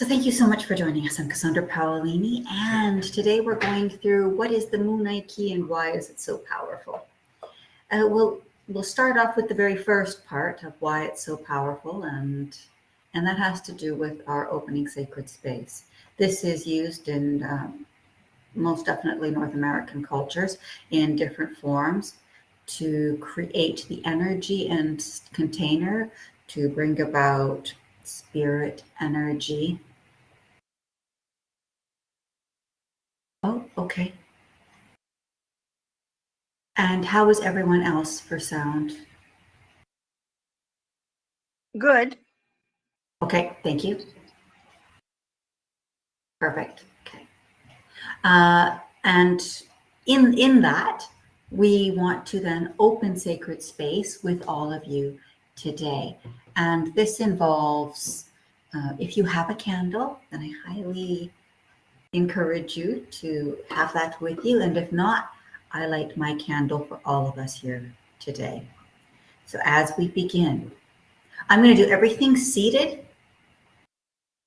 So thank you so much for joining us. I'm Cassandra Paolini, and today we're going through what is the Munay-Ki and why is it so powerful. We'll start off with the very first part of why it's so powerful, and that has to do with our opening sacred space. This is used in most definitely North American cultures in different forms to create the energy and container to bring about spirit energy. Oh, okay. And how is everyone else for sound? Good. Okay, thank you. Perfect. Okay. And in that, we want to then open sacred space with all of you today. And this involves, if you have a candle, then I highly encourage you to have that with you. And if not, I light my candle for all of us here today. So as we begin, I'm going to do everything seated.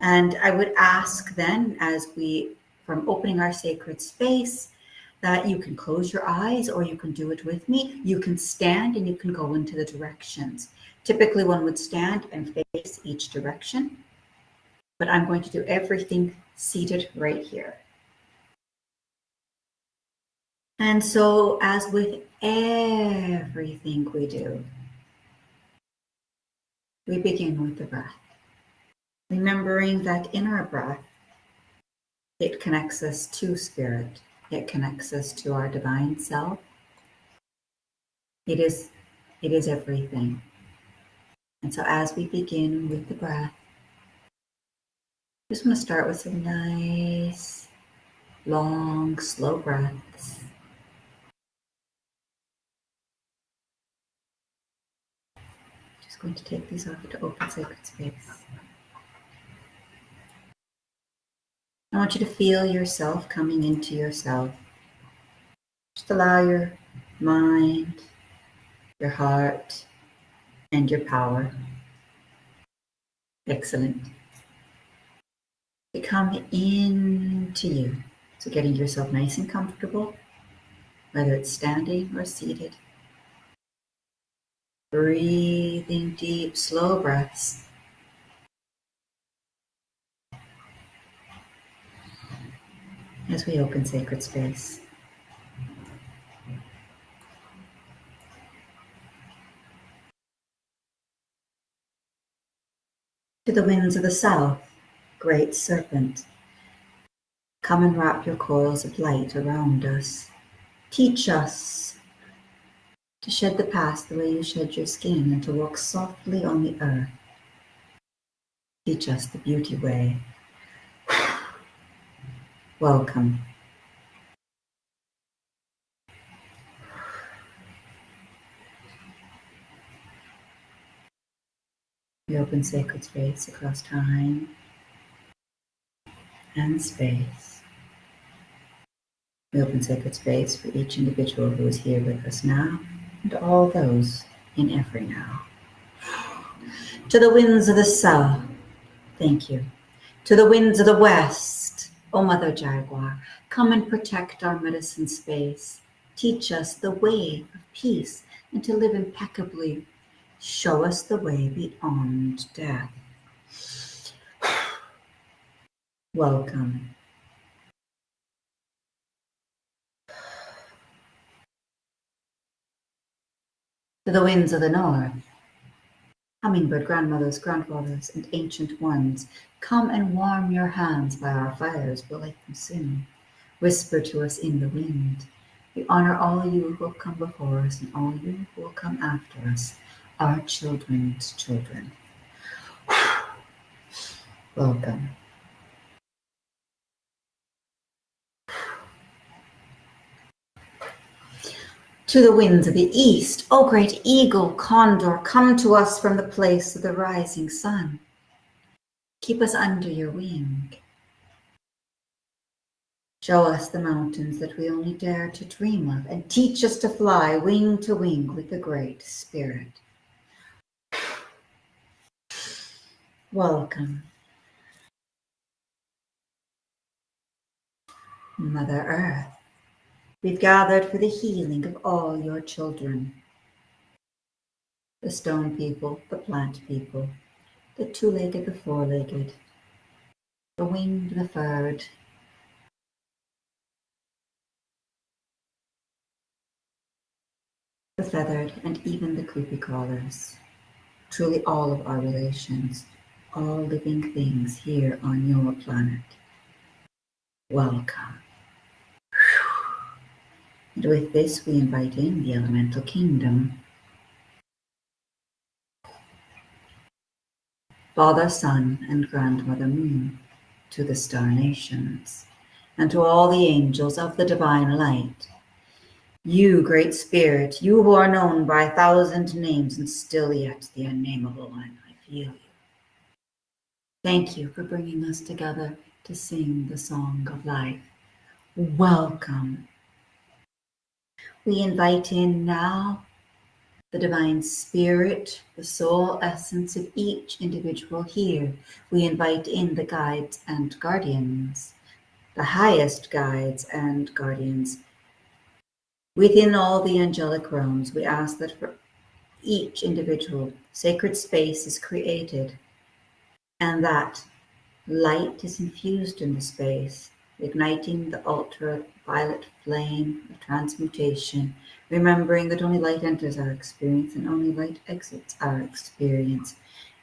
And I would ask then, as we, from opening our sacred space, that you can close your eyes or you can do it with me. You can stand and you can go into the directions. Typically one would stand and face each direction, but I'm going to do everything seated right here. And so as with everything we do, we begin with the breath. Remembering that in our breath, it connects us to spirit. It connects us to our divine self. It is everything. And so as we begin with the breath, just want to start with some nice, long, slow breaths. Just going to take these off to open sacred space. I want you to feel yourself coming into yourself. Just allow your mind, your heart, and your power. Excellent. To come into you. So getting yourself nice and comfortable, whether it's standing or seated. Breathing deep, slow breaths. As we open sacred space. To the winds of the south, great serpent, come and wrap your coils of light around us. Teach us to shed the past the way you shed your skin and to walk softly on the earth. Teach us the beauty way. Welcome. We open sacred space across time and space. We open sacred space for each individual who is here with us now and all those in every now. To the winds of the south, thank you. To the winds of the west, O Mother Jaguar, come and protect our medicine space. Teach us the way of peace and to live impeccably. Show us the way beyond death. Welcome. To the winds of the north, hummingbird grandmothers, grandfathers, and ancient ones, come and warm your hands by our fires. We'll light them soon. Whisper to us in the wind. We honor all you who have come before us and all you who will come after us, our children's children. Welcome. To the winds of the east, O great eagle, condor, come to us from the place of the rising sun. Keep us under your wing. Show us the mountains that we only dare to dream of, and teach us to fly wing to wing with the Great Spirit. Welcome. Mother Earth, we've gathered for the healing of all your children. The stone people, the plant people, the two-legged, the four-legged, the winged, the furred, the feathered, and even the creepy crawlers. Truly all of our relations, all living things here on your planet. Welcome. And with this, we invite in the elemental kingdom. Father, Sun, and Grandmother Moon, to the star nations, and to all the angels of the divine light. You, Great Spirit, you who are known by 1,000 names and still yet the unnameable one, I feel you. Thank you for bringing us together to sing the song of life. Welcome. We invite in now the divine spirit, the soul essence of each individual here. We invite in the guides and guardians, the highest guides and guardians. Within all the angelic realms, we ask that for each individual, sacred space is created and that light is infused in the space, igniting the ultraviolet flame of transmutation, remembering that only light enters our experience and only light exits our experience.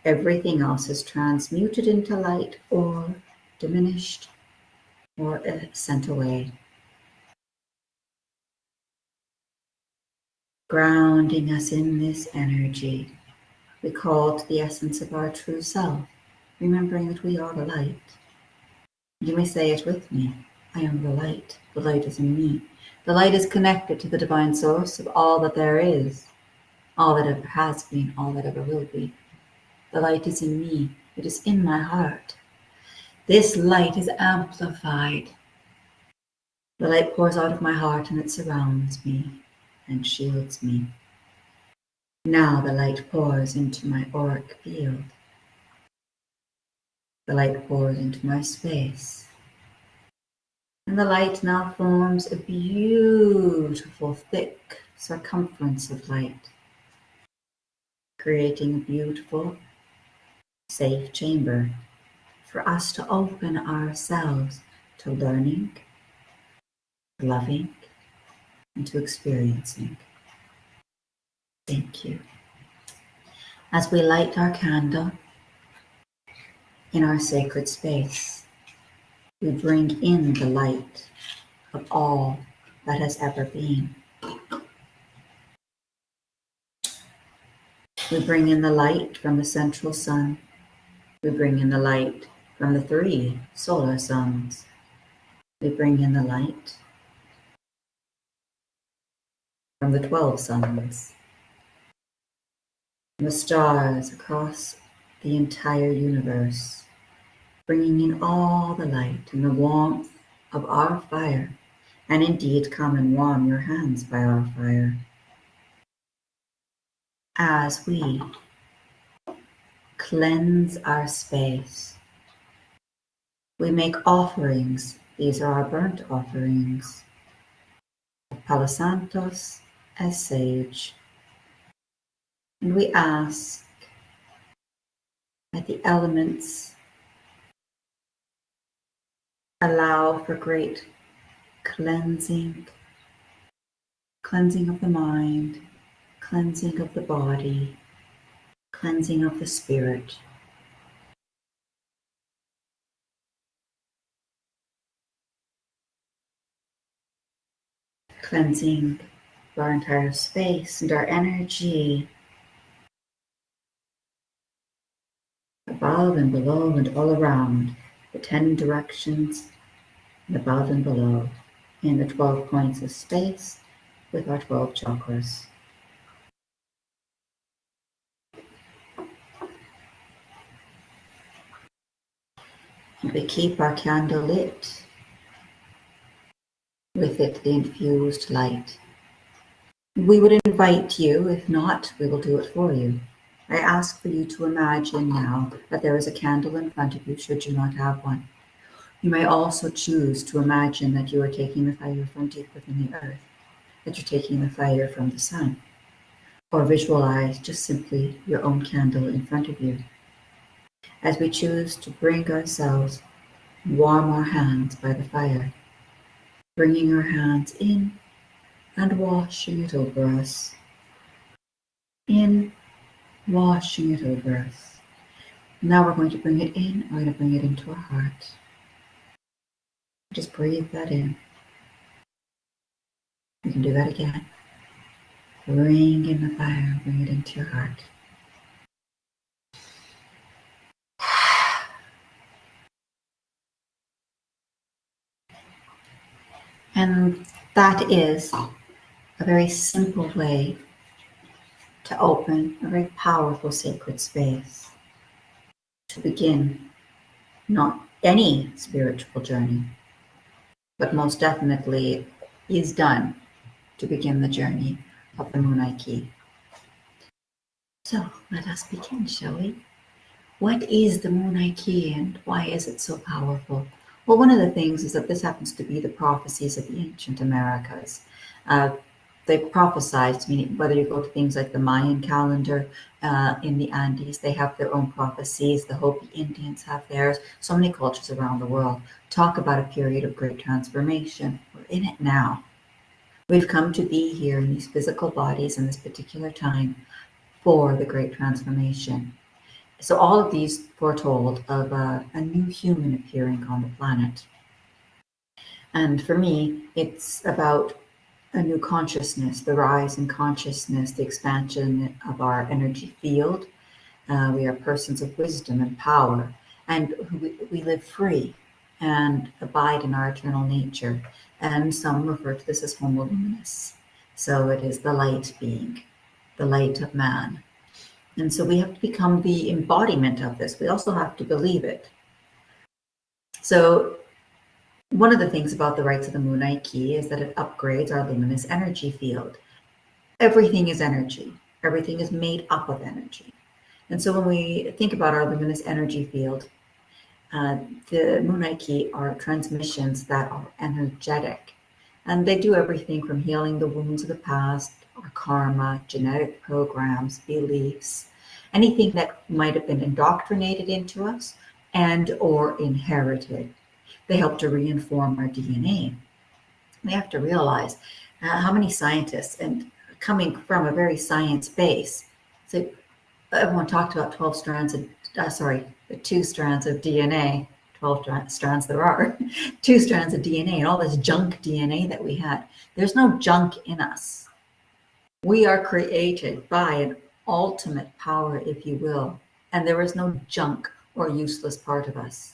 Everything else is transmuted into light or diminished or sent away. Grounding us in this energy, we call to the essence of our true self, remembering that we are the light. You may say it with me. I am the light. The light is in me. The light is connected to the divine source of all that there is, all that ever has been, all that ever will be. The light is in me. It is in my heart. This light is amplified. The light pours out of my heart and it surrounds me and shields me. Now the light pours into my auric field. The light pours into my space. And the light now forms a beautiful, thick circumference of light, creating a beautiful, safe chamber for us to open ourselves to learning, loving, and to experiencing. Thank you. As we light our candle in our sacred space, we bring in the light of all that has ever been. We bring in the light from the central sun. We bring in the light from the 3 solar suns. We bring in the light from the 12 suns, from the stars across the entire universe, bringing in all the light and the warmth of our fire, and indeed come and warm your hands by our fire. As we cleanse our space, we make offerings. These are our burnt offerings of Palo Santos as sage. And we ask that the elements allow for great cleansing of the mind, cleansing of the body, cleansing of the spirit. Cleansing of our entire space and our energy, above and below and all around, the 10 directions, and above and below, in the 12 points of space with our 12 chakras. And we keep our candle lit, with it the infused light. We would invite you, if not, we will do it for you. I ask for you to imagine now that there is a candle in front of you, should you not have one. You may also choose to imagine that you are taking the fire from deep within the earth, that you're taking the fire from the sun, or visualize just simply your own candle in front of you. As we choose to bring ourselves, warm our hands by the fire, bringing our hands in and washing it over us. In, washing it over us. Now we're going to bring it in, we're going to bring it into our heart. Just breathe that in. You can do that again. Bring in the fire, bring it into your heart. And that is a very simple way to open a very powerful sacred space to begin not any spiritual journey, but most definitely is done to begin the journey of the Munay-Ki. So let us begin, shall we? What is the Munay-Ki and why is it so powerful? Well, one of the things is that this happens to be the prophecies of the ancient Americas. They prophesied, meaning whether you go to things like the Mayan calendar in the Andes, they have their own prophecies. The Hopi Indians have theirs. So many cultures around the world talk about a period of great transformation. We're in it now. We've come to be here in these physical bodies in this particular time for the great transformation. So all of these foretold of a new human appearing on the planet. And for me, it's about a new consciousness, the rise in consciousness, the expansion of our energy field. We are persons of wisdom and power, and we live free and abide in our eternal nature. And some refer to this as homo luminous. So it is the light being, the light of man. And so we have to become the embodiment of this. We also have to believe it. So one of the things about the rites of the Munay-Ki is that it upgrades our luminous energy field. Everything is energy. Everything is made up of energy. And so when we think about our luminous energy field, the Munay-Ki are transmissions that are energetic. And they do everything from healing the wounds of the past, our karma, genetic programs, beliefs, anything that might have been indoctrinated into us and or inherited. They help to reinform our DNA. We have to realize how many scientists, and coming from a very science base, so everyone talked about 12 strands of, 2 strands of DNA, 12 strands there are, 2 strands of DNA, and all this junk DNA that we had. There's no junk in us. We are created by an ultimate power, if you will, and there is no junk or useless part of us.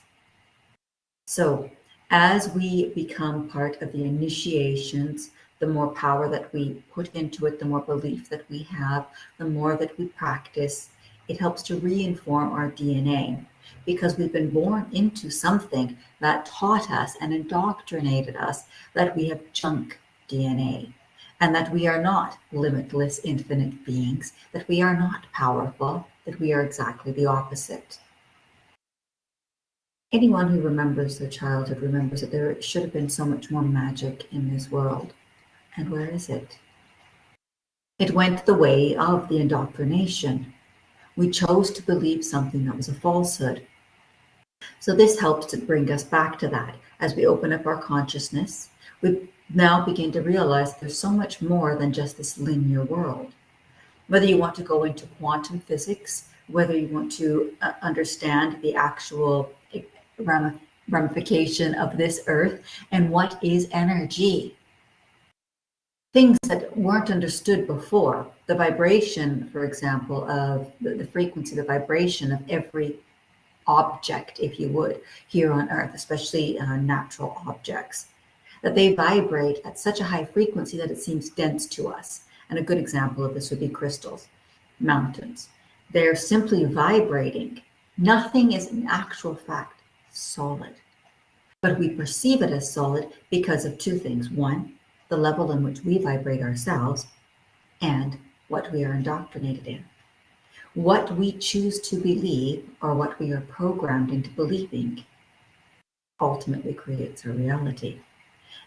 So as we become part of the initiations, the more power that we put into it, the more belief that we have, the more that we practice, it helps to reinform our DNA, because we've been born into something that taught us and indoctrinated us that we have junk DNA, and that we are not limitless, infinite beings, that we are not powerful, that we are exactly the opposite. Anyone who remembers their childhood remembers that there should have been so much more magic in this world. And where is it? It went the way of the indoctrination. We chose to believe something that was a falsehood. So this helps to bring us back to that. As we open up our consciousness, we now begin to realize there's so much more than just this linear world. Whether you want to go into quantum physics, whether you want to understand the actual ramification of this earth and what is energy. Things that weren't understood before. The vibration, for example, of the frequency, the vibration of every object, if you would, here on earth, especially natural objects, that they vibrate at such a high frequency that it seems dense to us. And a good example of this would be crystals, mountains. They're simply vibrating. Nothing is in actual fact solid, but we perceive it as solid because of 2 things. 1, the level in which we vibrate ourselves, and what we are indoctrinated in. What we choose to believe, or what we are programmed into believing, ultimately creates our reality.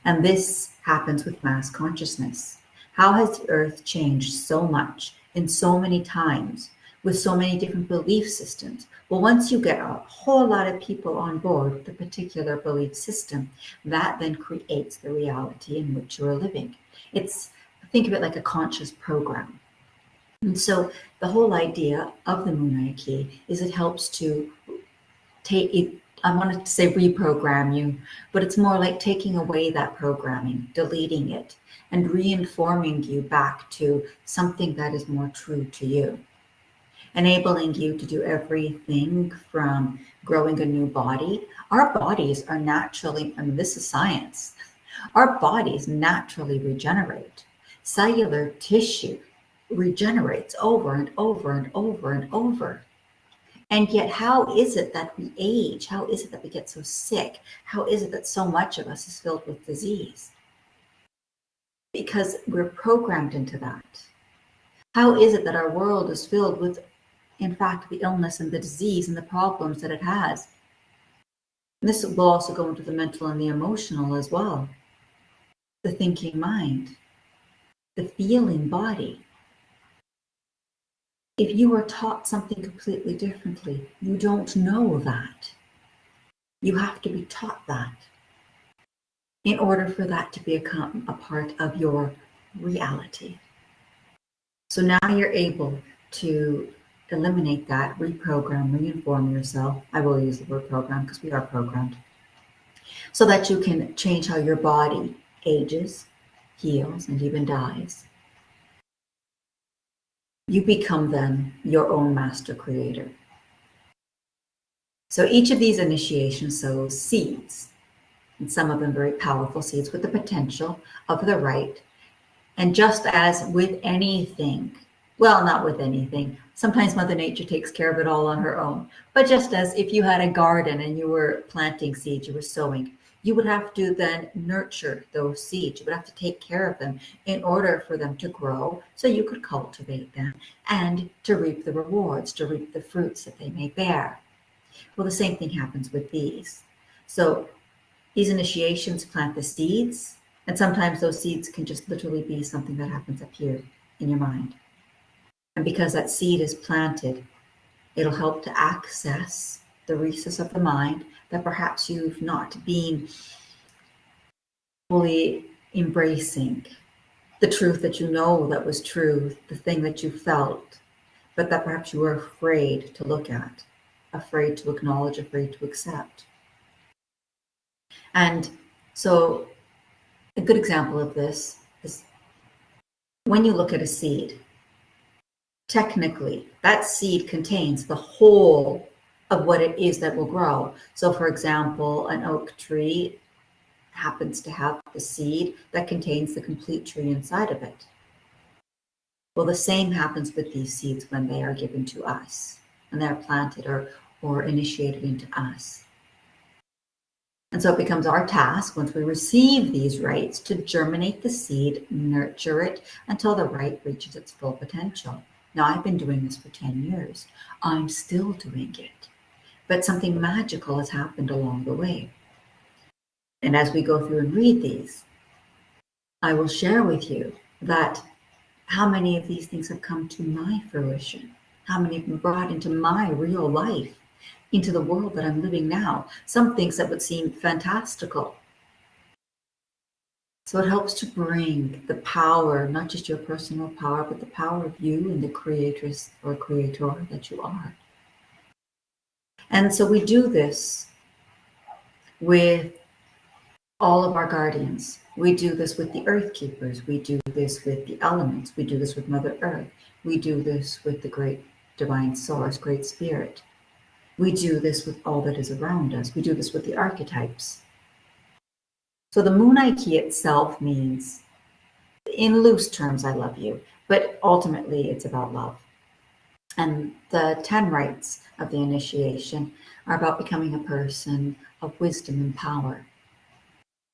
And this happens with mass consciousness. How has the earth changed so much in so many times with so many different belief systems? Well, once you get a whole lot of people on board with a particular belief system, that then creates the reality in which you are living. Think of it like a conscious program. And so the whole idea of the Munay-Ki is it helps to take it, I wanted to say reprogram you, but it's more like taking away that programming, deleting it, and reinforming you back to something that is more true to you, enabling you to do everything from growing a new body. Our bodies are naturally, I mean, this is science, our bodies naturally regenerate. Cellular tissue regenerates over and over and over and over. And yet, how is it that we age? How is it that we get so sick? How is it that so much of us is filled with disease? Because we're programmed into that. How is it that our world is filled with, in fact, the illness and the disease and the problems that it has? And this will also go into the mental and the emotional as well. The thinking mind, the feeling body. If you are taught something completely differently, you don't know that. You have to be taught that in order for that to become a part of your reality. So now you're able to eliminate that, reprogram, reinform yourself. I will use the word program because we are programmed. So that you can change how your body ages, heals, and even dies. You become then your own master creator. So each of these initiations sows seeds, and some of them very powerful seeds with the potential of the right. And just as with anything, well, not with anything, sometimes Mother Nature takes care of it all on her own. But just as if you had a garden and you were planting seeds, you were sowing, you would have to then nurture those seeds. You would have to take care of them in order for them to grow so you could cultivate them and to reap the rewards, to reap the fruits that they may bear. Well, the same thing happens with these. So these initiations plant the seeds, and sometimes those seeds can just literally be something that happens up here in your mind. And because that seed is planted, it'll help to access the recess of the mind that perhaps you've not been fully embracing, the truth that you know that was true, the thing that you felt, but that perhaps you were afraid to look at, afraid to acknowledge, afraid to accept. And so a good example of this is when you look at a seed, technically that seed contains the whole of what it is that will grow. So for example, an oak tree happens to have the seed that contains the complete tree inside of it. Well, the same happens with these seeds when they are given to us and they're planted or initiated into us. And so it becomes our task, once we receive these rights, to germinate the seed, nurture it until the right reaches its full potential. Now, I've been doing this for 10 years. I'm still doing it. But something magical has happened along the way. And as we go through and read these, I will share with you that how many of these things have come to my fruition, how many have been brought into my real life, into the world that I'm living now, some things that would seem fantastical. So it helps to bring the power, not just your personal power, but the power of you and the creatress or creator that you are. And so we do this with all of our guardians. We do this with the Earthkeepers. We do this with the elements. We do this with Mother Earth. We do this with the great divine source, great spirit. We do this with all that is around us. We do this with the archetypes. So the Munay-Ki itself means, in loose terms, I love you, but ultimately it's about love. And the 10 rites of the initiation are about becoming a person of wisdom and power.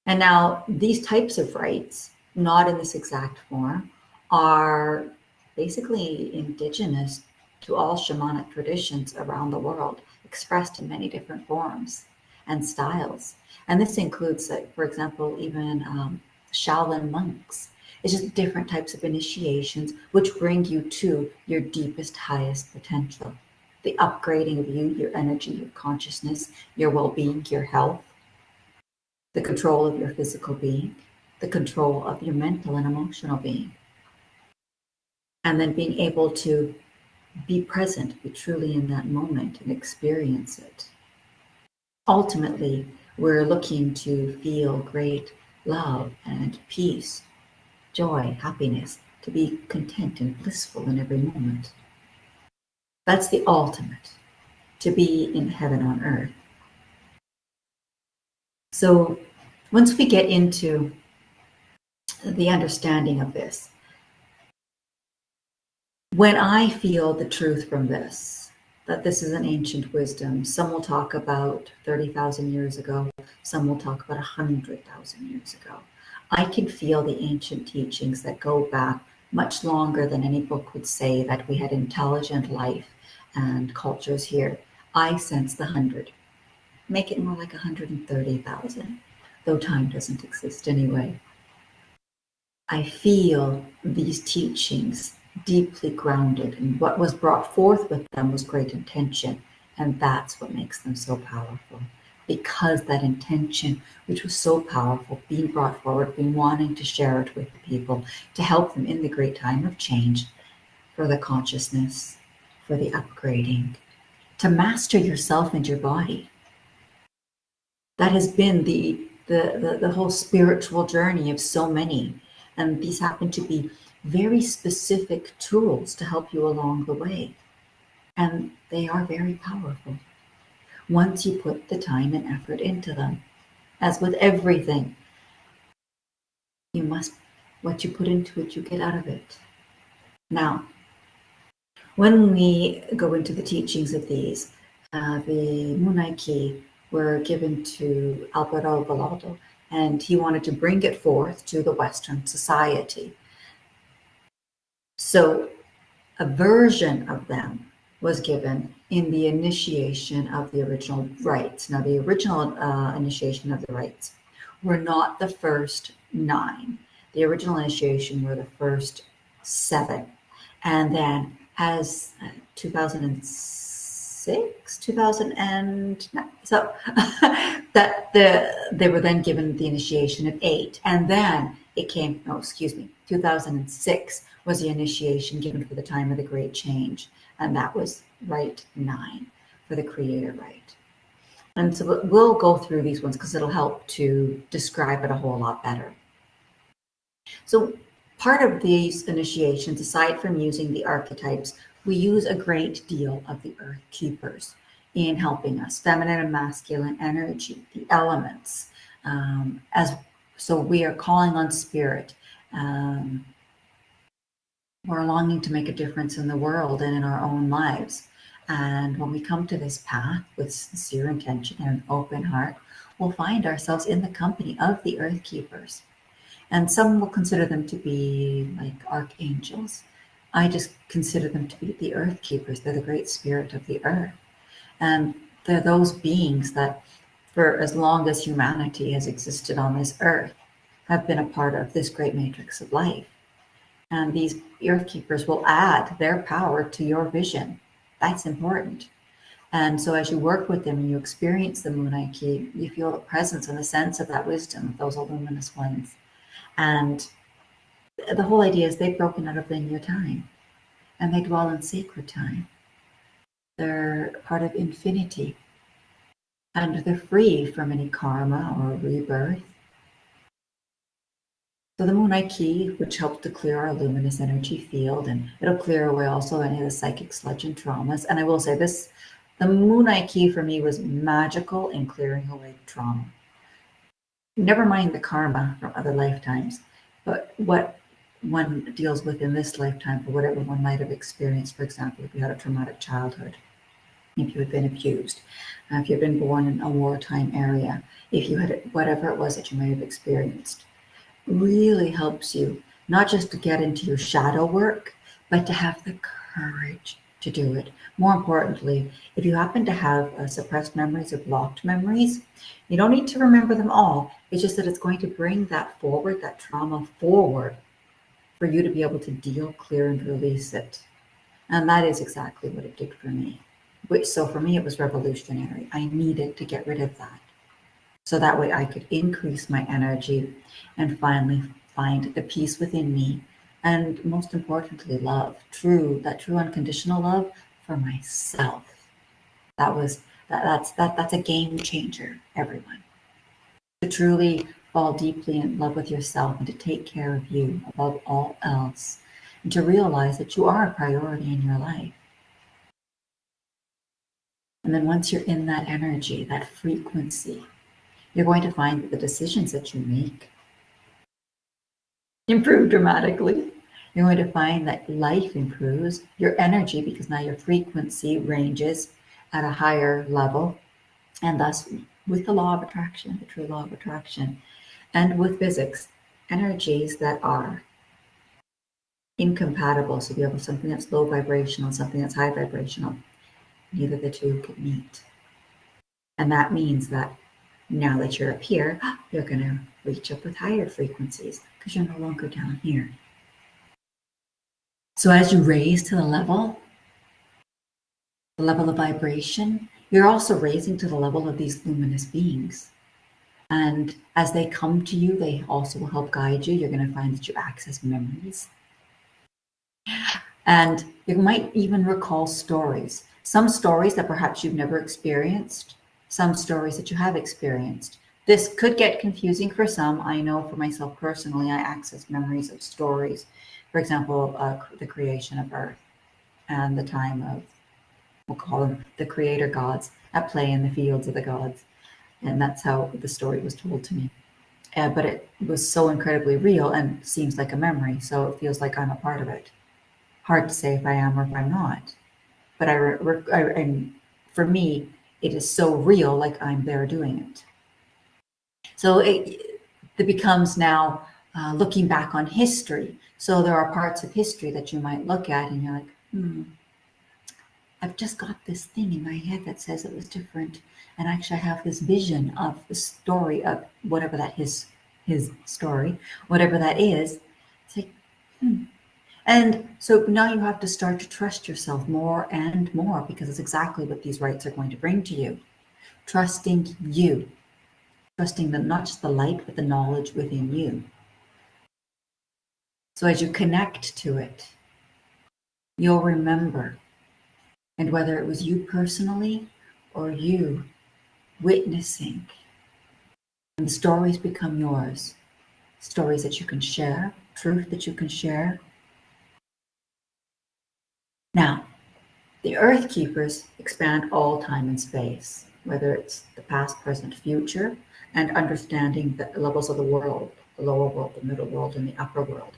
And now these types of rites, not in this exact form, are basically indigenous to all shamanic traditions around the world, expressed in many different forms. and styles. And this includes, for example, even Shaolin monks. It's just different types of initiations which bring you to your deepest, highest potential. The upgrading of you, your energy, your consciousness, your well-being, your health, the control of your physical being, the control of your mental and emotional being. And then being able to be present, be truly in that moment and experience it. Ultimately, we're looking to feel great love and peace, joy, happiness, to be content and blissful in every moment. That's the ultimate, to be in heaven on earth. So once we get into the understanding of this, when I feel the truth from this, that this is an ancient wisdom, some will talk about 30,000 years ago, some will talk about 100,000 years ago. I can feel the ancient teachings that go back much longer than any book would say that we had intelligent life and cultures here. I sense the 100. Make it more like 130,000, though time doesn't exist anyway. I feel these teachings deeply grounded, and what was brought forth with them was great intention, and that's what makes them so powerful. Because that intention, which was so powerful, being brought forward, being wanting to share it with the people, to help them in the great time of change, for the consciousness, for the upgrading, to master yourself and your body. That has been the whole spiritual journey of so many. And these happen to be very specific tools to help you along the way. And they are very powerful once you put the time and effort into them. As with everything, what you put into it, you get out of it. Now, when we go into the teachings of these, the Munay-Ki were given to Alberto Villoldo, and he wanted to bring it forth to the Western society. So a version of them was given in the initiation of the original rites. Now, the original initiation of the rites were not the first 9. The original initiation were the first 7. And then as 2006, 2009, so that they were then given the initiation of 8. And then it came, 2006 was the initiation given for the time of the Great Change. And that was Rite 9 for the Creator Rite. And so we'll go through these ones because it'll help to describe it a whole lot better. So part of these initiations, aside from using the archetypes, we use a great deal of the Earthkeepers in helping us, feminine and masculine energy, the elements. So we are calling on spirit. We're longing to make a difference in the world and in our own lives. And when we come to this path with sincere intention and an open heart, we'll find ourselves in the company of the Earthkeepers. And some will consider them to be like archangels. I just consider them to be the Earthkeepers. They're the great spirit of the earth. And they're those beings that, for as long as humanity has existed on this earth, have been a part of this great matrix of life. And these Earthkeepers will add their power to your vision. That's important. And so as you work with them and you experience the Munay-Ki, you feel the presence and the sense of that wisdom, those luminous ones. And the whole idea is they've broken out of linear time and they dwell in sacred time. They're part of infinity and they're free from any karma or rebirth. So the Munay-Ki, which helps to clear our luminous energy field, and it'll clear away also any of the psychic sludge and traumas. And I will say this, the Munay-Ki for me was magical in clearing away trauma. Never mind the karma from other lifetimes, but what one deals with in this lifetime for whatever one might have experienced. For example, if you had a traumatic childhood, if you had been abused, if you've been born in a wartime area, if you had whatever it was that you may have experienced, really helps you not just to get into your shadow work, but to have the courage to do it. More importantly, if you happen to have suppressed memories or blocked memories, you don't need to remember them all. It's just that it's going to bring that forward, that trauma forward, for you to be able to deal, clear, and release it. And that is exactly what it did for me. So for me, it was revolutionary. I needed to get rid of that. So that way I could increase my energy and finally find the peace within me. And most importantly, love, that true unconditional love for myself. That's a game changer, everyone. To truly fall deeply in love with yourself and to take care of you above all else, and to realize that you are a priority in your life. And then once you're in that energy, that frequency, you're going to find that the decisions that you make improve dramatically. You're going to find that life improves, your energy, because now your frequency ranges at a higher level, and thus with the law of attraction, the true law of attraction, and with physics, energies that are incompatible. So if you have something that's low vibrational, something that's high vibrational, neither the two could meet. And that means that now that you're up here, you're going to reach up with higher frequencies because you're no longer down here. So as you raise to the level of vibration, you're also raising to the level of these luminous beings. And as they come to you, they also will help guide you. You're going to find that you access memories. And you might even recall stories. Some stories that perhaps you've never experienced, some stories that you have experienced. This could get confusing for some. I know for myself personally, I access memories of stories. For example, the creation of Earth and the time of, we'll call them the creator gods at play in the fields of the gods. And that's how the story was told to me. But it was so incredibly real and seems like a memory. So it feels like I'm a part of it. Hard to say if I am or if I'm not. But for me, it is so real, like I'm there doing it. So it becomes now looking back on history. So there are parts of history that you might look at and you're like, I've just got this thing in my head that says it was different. And actually I have this vision of the story of whatever that his story, whatever that is. It's like, And so now you have to start to trust yourself more and more, because it's exactly what these rites are going to bring to you. Trusting you, trusting not just the light, but the knowledge within you. So as you connect to it, you'll remember. And whether it was you personally or you witnessing, and the stories become yours. Stories that you can share, truth that you can share. Now, the Earthkeepers expand all time and space, whether it's the past, present, future, and understanding the levels of the world, the lower world, the middle world, and the upper world.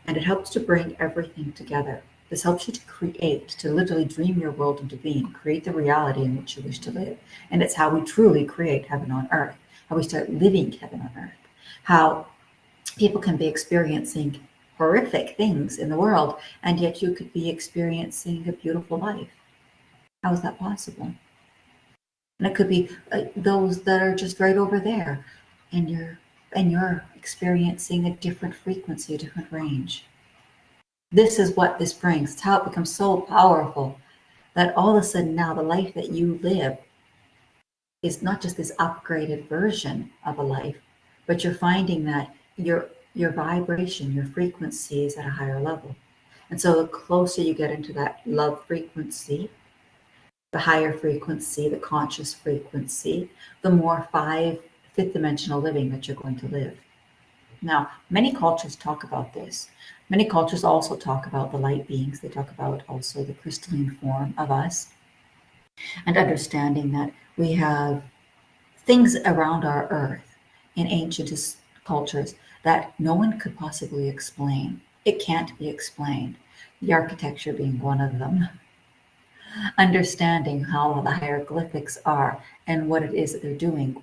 And it helps to bring everything together. This helps you to create, to literally dream your world into being, create the reality in which you wish to live. And it's how we truly create heaven on earth, how we start living heaven on earth, how people can be experiencing horrific things in the world, and yet you could be experiencing a beautiful life. How is that possible? And it could be those that are just right over there, and you're experiencing a different frequency, a different range. This is what this brings. It's how it becomes so powerful that all of a sudden now the life that you live is not just this upgraded version of a life, but you're finding that your vibration, your frequency is at a higher level. And so the closer you get into that love frequency, the higher frequency, the conscious frequency, the more fifth dimensional living that you're going to live. Now, many cultures talk about this. Many cultures also talk about the light beings. They talk about also the crystalline form of us, and understanding that we have things around our earth in ancient cultures that no one could possibly explain. It can't be explained. The architecture being one of them. Understanding how the hieroglyphics are and what it is that they're doing.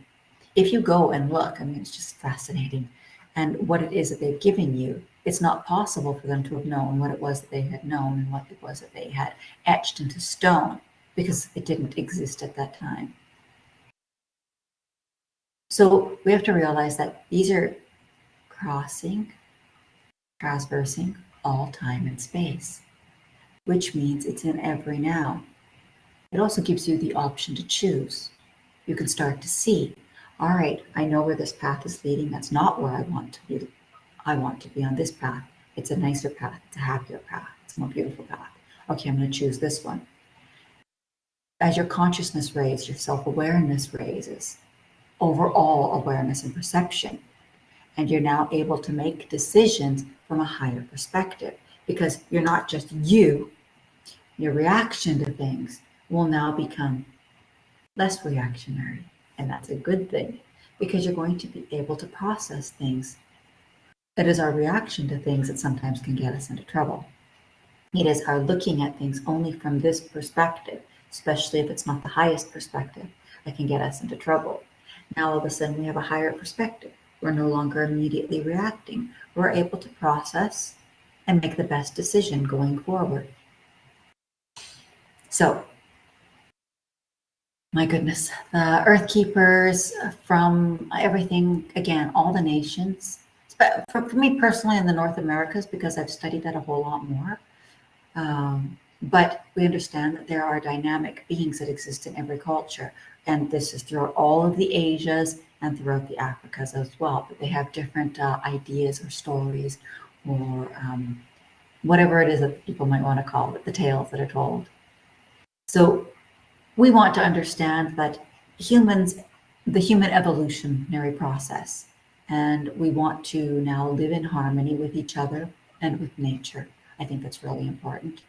If you go and look, I mean, it's just fascinating. And what it is that they've given you It's not possible for them to have known what it was that they had known and what it was that they had etched into stone, because it didn't exist at that time. So we have to realize that these are traversing all time and space, which means it's in every now. It also gives you the option to choose. You can start to see, all right, I know where this path is leading. That's not where I want to be. I want to be on this path. It's a nicer path. It's a happier path. It's a more beautiful path. Okay, I'm going to choose this one. As your consciousness raises, your self-awareness raises, overall awareness and perception, and you're now able to make decisions from a higher perspective, because you're not just you. Your reaction to things will now become less reactionary, and that's a good thing, because you're going to be able to process things. It is our reaction to things that sometimes can get us into trouble. It is our looking at things only from this perspective, especially if it's not the highest perspective, that can get us into trouble. Now all of a sudden we have a higher perspective. We're no longer immediately reacting. We're able to process and make the best decision going forward. So, my goodness, the Earthkeepers from everything, again, all the nations. For me personally in the North Americas, because I've studied that a whole lot more. But we understand that there are dynamic beings that exist in every culture. And this is throughout all of the Asias and throughout the Africas as well. But they have different ideas or stories or whatever it is that people might want to call it, the tales that are told. So we want to understand that the human evolutionary process, and we want to now live in harmony with each other and with nature. I think that's really important.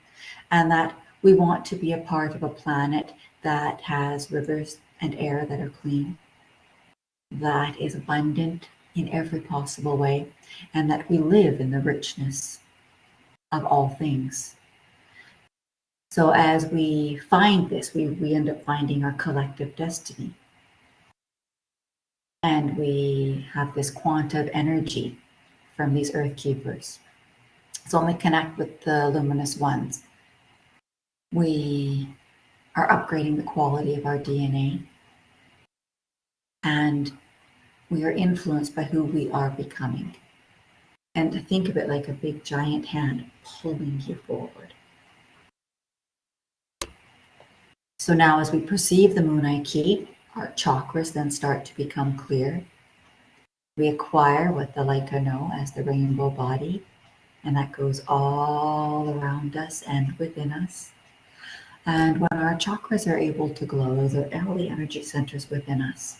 And that we want to be a part of a planet that has rivers and air that are clean, that is abundant in every possible way, and that we live in the richness of all things. So as we find this, we end up finding our collective destiny. And we have this quanta of energy from these Earthkeepers. So when we connect with the luminous ones, we are upgrading the quality of our DNA, and we are influenced by who we are becoming. And think of it like a big giant hand pulling you forward. So now as we perceive the Munay-Ki, our chakras then start to become clear. We acquire what the Laika know as the rainbow body, and that goes all around us and within us. And when our chakras are able to glow, those are all the energy centers within us,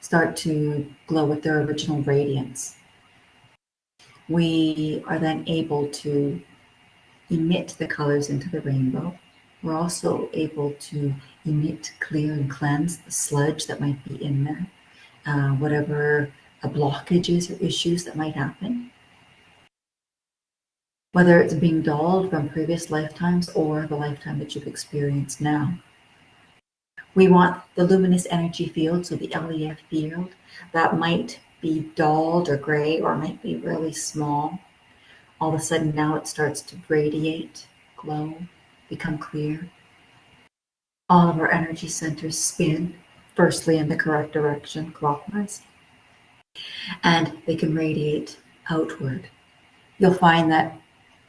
start to glow with their original radiance. We are then able to emit the colors into the rainbow. We're also able to emit, clear, and cleanse the sludge that might be in there, whatever blockages or issues that might happen, whether it's being dulled from previous lifetimes or the lifetime that you've experienced now. We want the luminous energy field, so the LEF field, that might be dulled or gray or might be really small. All of a sudden now it starts to radiate, glow, become clear. All of our energy centers spin, firstly in the correct direction, clockwise, and they can radiate outward. You'll find that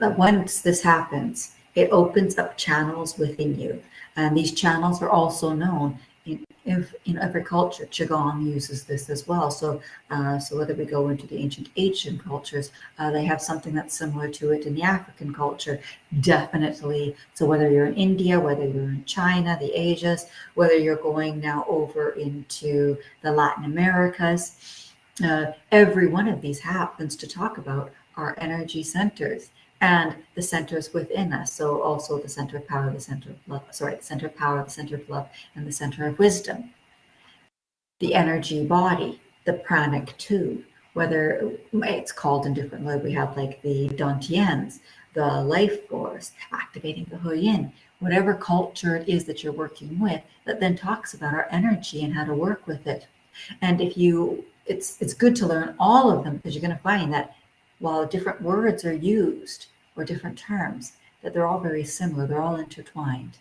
once this happens, it opens up channels within you. And these channels are also known in every culture. Qigong uses this as well. So whether we go into the ancient Asian cultures, they have something that's similar to it in the African culture, definitely. So whether you're in India, whether you're in China, the Asias, whether you're going now over into the Latin Americas, every one of these happens to talk about our energy centers and the centers within us. So also the center of power, the center of love, the center of power, the center of love, and the center of wisdom. The energy body, the pranic tube, whether it's called in different ways. We have like the dantians, the life force, activating the huyin, whatever culture it is that you're working with, that then talks about our energy and how to work with it. And if you, it's good to learn all of them, because you're going to find that while different words are used or different terms, that they're all very similar, they're all intertwined.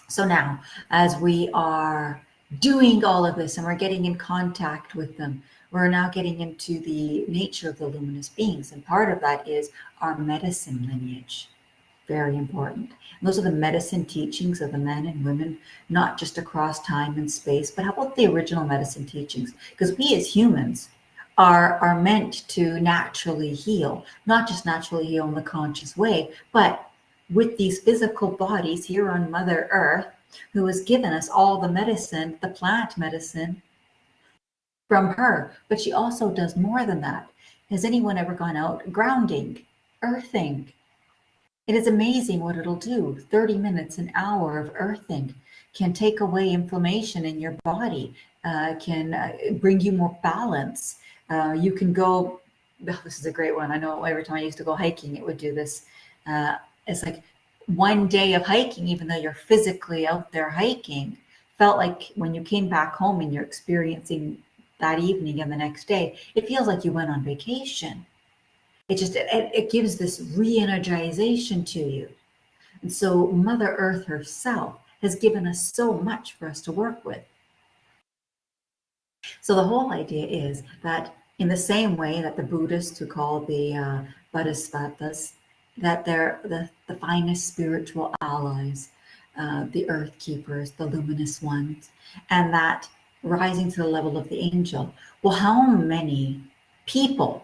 So now, as we are doing all of this and we're getting in contact with them, we're now getting into the nature of the luminous beings. And part of that is our medicine lineage. Very important. And those are the medicine teachings of the men and women, not just across time and space, but how about the original medicine teachings? Because we as humans are meant to naturally heal, not just naturally heal in the conscious way, but with these physical bodies here on Mother Earth, who has given us all the medicine, the plant medicine from her. But she also does more than that. Has anyone ever gone out grounding, earthing? It is amazing what it'll do. 30 minutes, an hour of earthing can take away inflammation in your body, can bring you more balance. You can go, oh, this is a great one. I know every time I used to go hiking, it would do this. It's like one day of hiking, even though you're physically out there hiking, felt like when you came back home and you're experiencing that evening and the next day, it feels like you went on vacation. It gives this re-energization to you. And so Mother Earth herself has given us so much for us to work with. So the whole idea is that in the same way that the Buddhists, who call the Bodhisattvas, that they're the finest spiritual allies, the Earthkeepers, the luminous ones, and that rising to the level of the angel. Well, how many people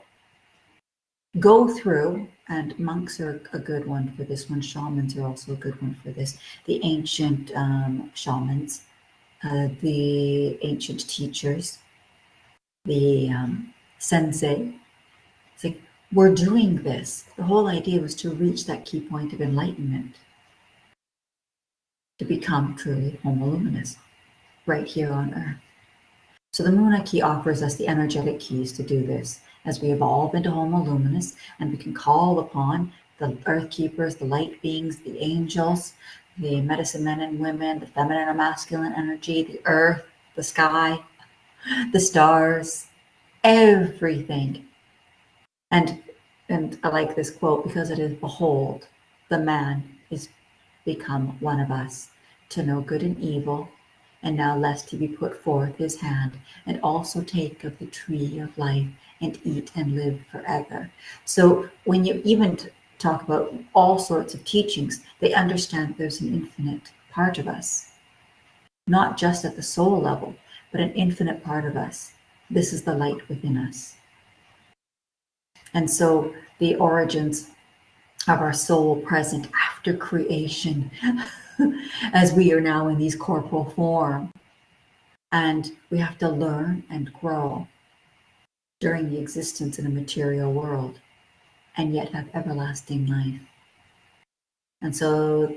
go through, and monks are a good one for this one, shamans are also a good one for this, the ancient shamans, the ancient teachers, the sensei. It's like, we're doing this. The whole idea was to reach that key point of enlightenment, to become truly homo luminous right here on Earth. So the Munay-Ki offers us the energetic keys to do this as we evolve into homo luminous, and we can call upon the Earth Keepers, the light beings, the angels, the medicine men and women, the feminine or masculine energy, the earth, the sky, the stars, everything. And I like this quote because it is, behold, the man is become one of us, to know good and evil, and now lest he be put forth his hand, and also take of the tree of life, and eat and live forever. So when you even talk about all sorts of teachings, they understand there's an infinite part of us, not just at the soul level, but an infinite part of us. This is the light within us. And so the origins of our soul present after creation, as we are now in these corporal form, and we have to learn and grow during the existence in a material world, and yet have everlasting life. And so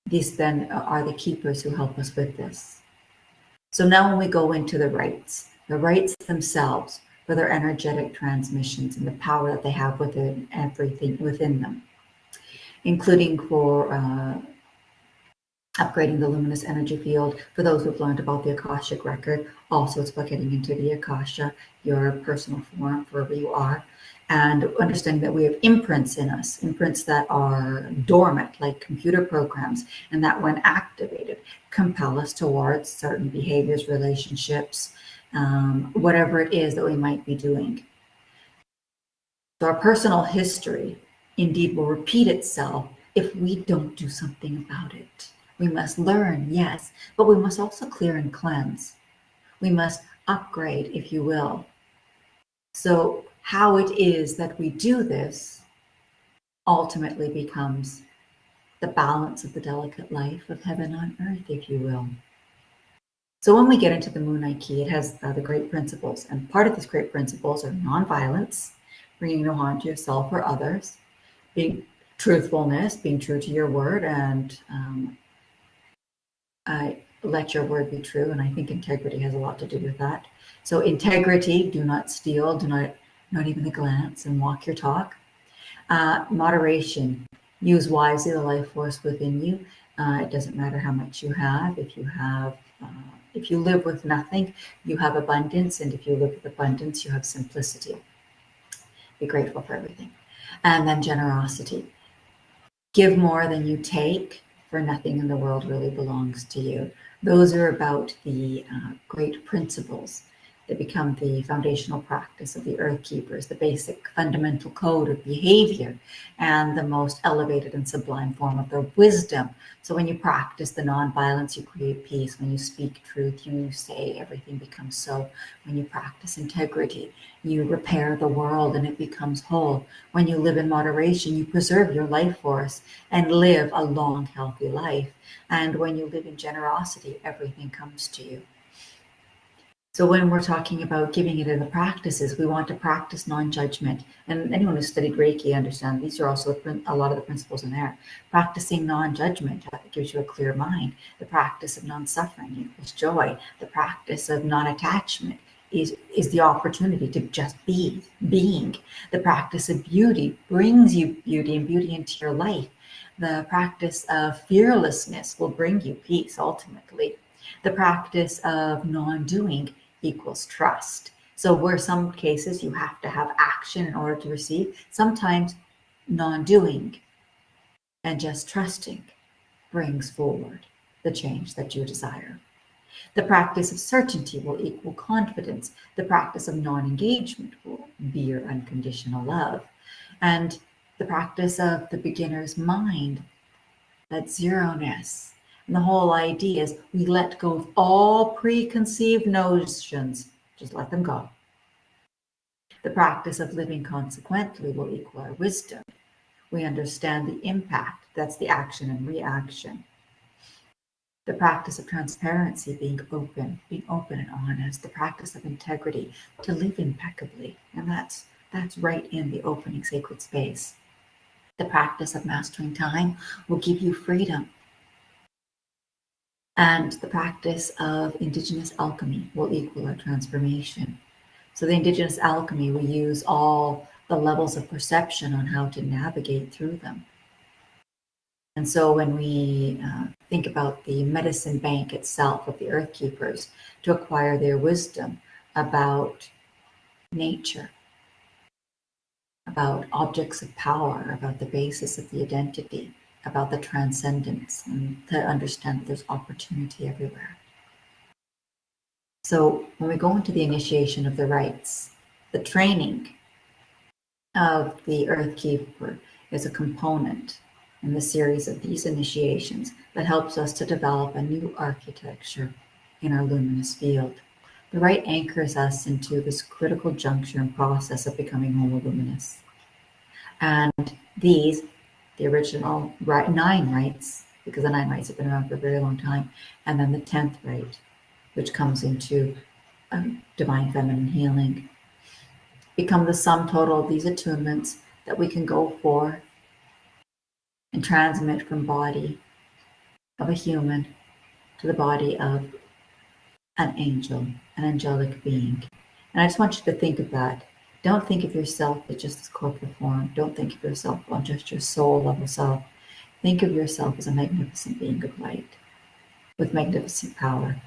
these then are the keepers who help us with this. So now when we go into the rites themselves, for their energetic transmissions and the power that they have within everything within them, including for upgrading the luminous energy field. For those who've learned about the Akashic record, also it's about getting into the Akasha, your personal form, wherever you are, and understanding that we have imprints in us, imprints that are dormant, like computer programs, and that when activated, compel us towards certain behaviors, relationships, whatever it is that we might be doing. So our personal history indeed will repeat itself if we don't do something about it. We must learn, yes, but we must also clear and cleanse. We must upgrade, if you will. So how it is that we do this ultimately becomes the balance of the delicate life of heaven on earth, if you will. So when we get into the Munay-Ki, it has the great principles, and part of these great principles are non-violence, bringing no harm to yourself or others, being truthfulness, being true to your word, and let your word be true. And I think integrity has a lot to do with that. So integrity, do not steal, do not even a glance, and walk your talk. Moderation, use wisely the life force within you. It doesn't matter how much you have. If you live with nothing, you have abundance, and if you live with abundance, you have simplicity. Be grateful for everything. And then generosity. Give more than you take, for nothing in the world really belongs to you. Those are about the great principles that become the foundational practice of the Earthkeepers, the basic fundamental code of behavior, and the most elevated and sublime form of their wisdom. So when you practice the non-violence, you create peace. When you speak truth, you say everything becomes so. When you practice integrity, you repair the world and it becomes whole. When you live in moderation, you preserve your life force and live a long, healthy life. And when you live in generosity, everything comes to you. So when we're talking about giving it in the practices, we want to practice non-judgment. And anyone who's studied Reiki understands these are also a lot of the principles in there. Practicing non-judgment gives you a clear mind. The practice of non-suffering equals joy. The practice of non-attachment is the opportunity to just be, being. The practice of beauty brings you beauty and beauty into your life. The practice of fearlessness will bring you peace ultimately. The practice of non-doing equals trust. So where some cases you have to have action in order to receive, sometimes non-doing and just trusting brings forward the change that you desire. The practice of certainty will equal confidence. The practice of non-engagement will be your unconditional love. And the practice of the beginner's mind, that zero-ness. And the whole idea is we let go of all preconceived notions, just let them go. The practice of living consequently will equal our wisdom. We understand the impact, that's the action and reaction. The practice of transparency, being open and honest. The practice of integrity, to live impeccably. And that's right in the opening sacred space. The practice of mastering time will give you freedom. And the practice of indigenous alchemy will equal our transformation. So the indigenous alchemy, we use all the levels of perception on how to navigate through them. And so when we think about the medicine bank itself of the Earthkeepers to acquire their wisdom about nature, about objects of power, about the basis of the identity, about the transcendence, and to understand that there's opportunity everywhere. So when we go into the initiation of the rites, the training of the Earthkeeper is a component in the series of these initiations that helps us to develop a new architecture in our luminous field. The rite anchors us into this critical juncture and process of becoming more luminous. And these, the original 9 rites, because the 9 rites have been around for a very long time, and then the 10th rite, which comes into divine feminine healing, become the sum total of these attunements that we can go for and transmit from body of a human to the body of an angel, an angelic being. And I just want you to think of that. Don't think of yourself as just this corporate form. Don't think of yourself on just your soul level self. Think of yourself as a magnificent being of light with magnificent power.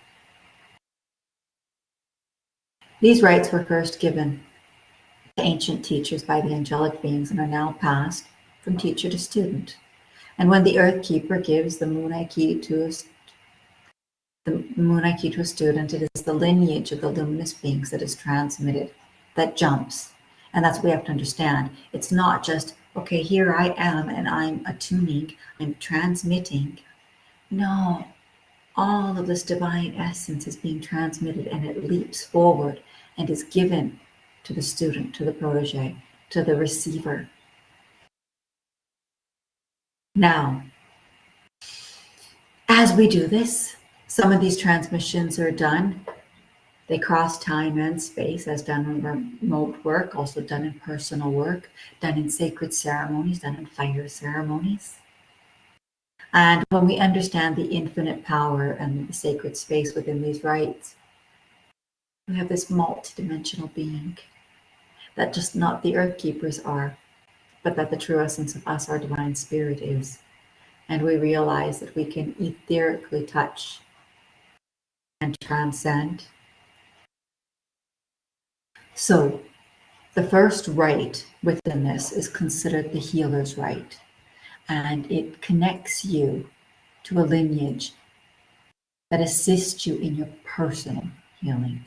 These rites were first given to ancient teachers by the angelic beings and are now passed from teacher to student. And when the Earthkeeper gives the Munay-Ki to a student, it is the lineage of the luminous beings that is transmitted, that jumps. And that's what we have to understand. It's not just, okay, here I am and I'm attuning, I'm transmitting. No, all of this divine essence is being transmitted and it leaps forward and is given to the student, to the protege, to the receiver. Now, as we do this, some of these transmissions are done. They cross time and space, as done in remote work, also done in personal work, done in sacred ceremonies, done in fire ceremonies. And when we understand the infinite power and the sacred space within these rites, we have this multidimensional being that just not the Earthkeepers are, but that the true essence of us, our divine spirit, is. And we realize that we can etherically touch and transcend. So The first rite within this is considered the healer's rite, and it connects you to a lineage that assists you in your personal healing.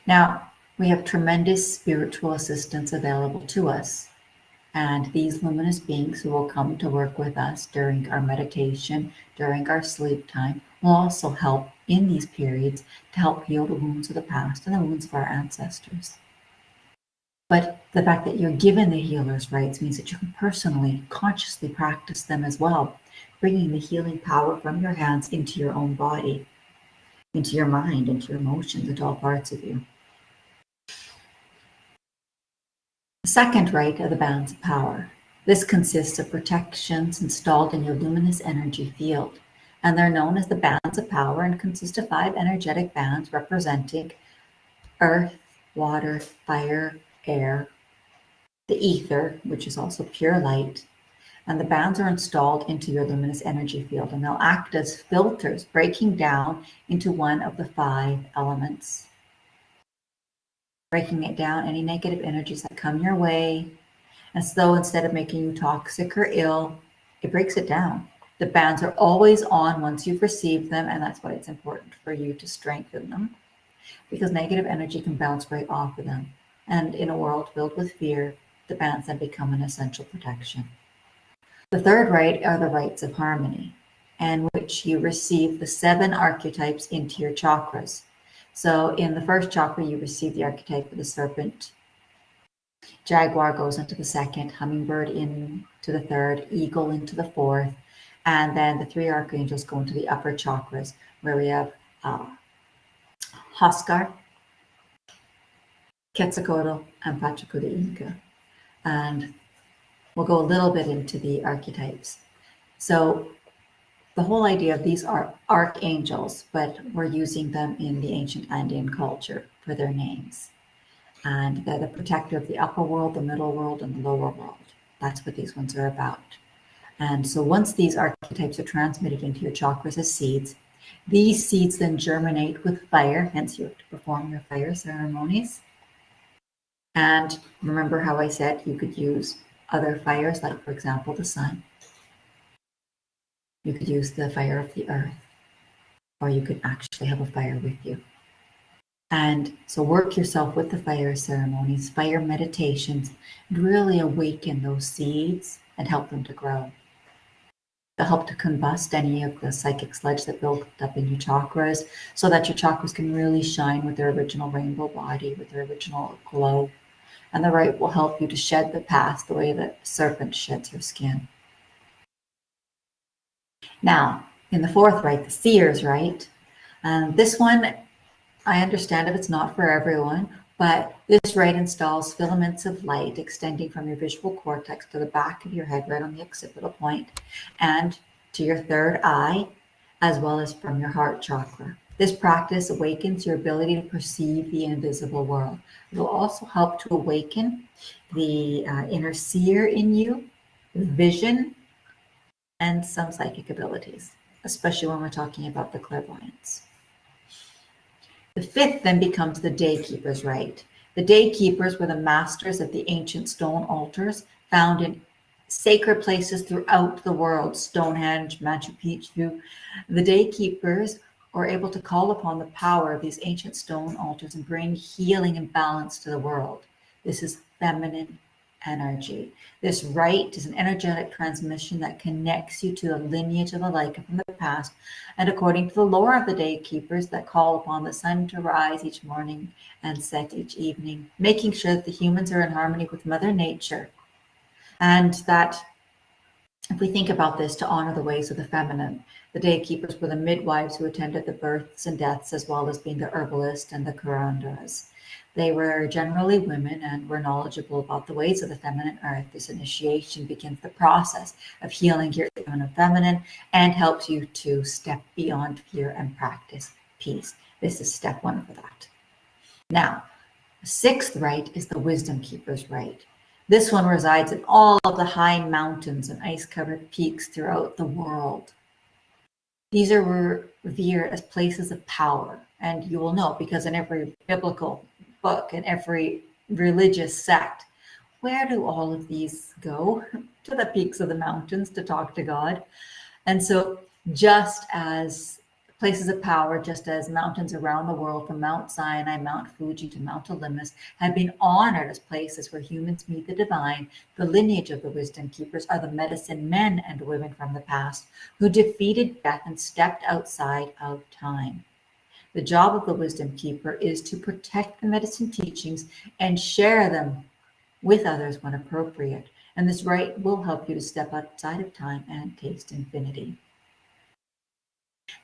Now, we have tremendous spiritual assistance available to us, and these luminous beings who will come to work with us during our meditation, during our sleep time, will also help in these periods to help heal the wounds of the past and the wounds of our ancestors. But the fact that you're given the healer's rites means that you can personally, consciously practice them as well, bringing the healing power from your hands into your own body, into your mind, into your emotions, into all parts of you. The second rite are the bands of power. This consists of protections installed in your luminous energy field, and they're known as the bands of power and consist of 5 energetic bands representing earth, water, fire, air, the ether, which is also pure light, and the bands are installed into your luminous energy field, and they'll act as filters, breaking down into one of the 5 elements. Breaking it down, any negative energies that come your way. And so instead of making you toxic or ill, it breaks it down. The bands are always on once you've received them, and that's why it's important for you to strengthen them, because negative energy can bounce right off of them. And in a world filled with fear, the bands then become an essential protection. The third rite are the rites of harmony, in which you receive the 7 archetypes into your chakras. So in the first chakra, you receive the archetype of the serpent. Jaguar goes into the second, hummingbird into the third, eagle into the fourth, and then the 3 archangels go into the upper chakras, where we have Huskar, Quetzalcoatl, and Inka. And we'll go a little bit into the archetypes. So the whole idea of these are archangels, but we're using them in the ancient Andean culture for their names. And they're the protector of the upper world, the middle world, and the lower world. That's what these ones are about. And so once these archetypes are transmitted into your chakras as seeds, these seeds then germinate with fire, hence you have to perform your fire ceremonies. And remember how I said you could use other fires, like, for example, the sun. You could use the fire of the earth, or you could actually have a fire with you. And so work yourself with the fire ceremonies, fire meditations, and really awaken those seeds and help them to grow. They'll help to combust any of the psychic sludge that built up in your chakras, so that your chakras can really shine with their original rainbow body, with their original glow. And the rite will help you to shed the past the way that a serpent sheds her skin. Now, in the fourth rite, the seer's rite, this one, I understand if it's not for everyone, but this rite installs filaments of light extending from your visual cortex to the back of your head, right on the occipital point, and to your third eye, as well as from your heart chakra. This practice awakens your ability to perceive the invisible world. It will also help to awaken the inner seer in you, vision, and some psychic abilities, especially when we're talking about the clairvoyance. The fifth then becomes the Daykeepers rite. The Daykeepers were the masters of the ancient stone altars found in sacred places throughout the world, Stonehenge, Machu Picchu. The Daykeepers are able to call upon the power of these ancient stone altars and bring healing and balance to the world. This is feminine energy. This rite is an energetic transmission that connects you to the lineage of the Leica from the past, and according to the lore of the Daykeepers, that call upon the sun to rise each morning and set each evening, making sure that the humans are in harmony with Mother Nature. And that if we think about this, to honor the ways of the feminine, the Daykeepers were the midwives who attended the births and deaths, as well as being the herbalist and the curanderas. They were generally women and were knowledgeable about the ways of the feminine earth. This initiation begins the process of healing your inner feminine and helps you to step beyond fear and practice peace. This is step 1 for that. Now, the sixth rite is the Wisdom Keeper's rite. This one resides in all of the high mountains and ice-covered peaks throughout the world. These are revered as places of power, and you will know because in every biblical book and every religious sect. Where do all of these go? To the peaks of the mountains to talk to God. And so just as places of power, just as mountains around the world, from Mount Sinai, Mount Fuji to Mount Olympus, have been honored as places where humans meet the divine, the lineage of the wisdom keepers are the medicine men and women from the past who defeated death and stepped outside of time. The job of the wisdom keeper is to protect the medicine teachings and share them with others when appropriate. And this rite will help you to step outside of time and taste infinity.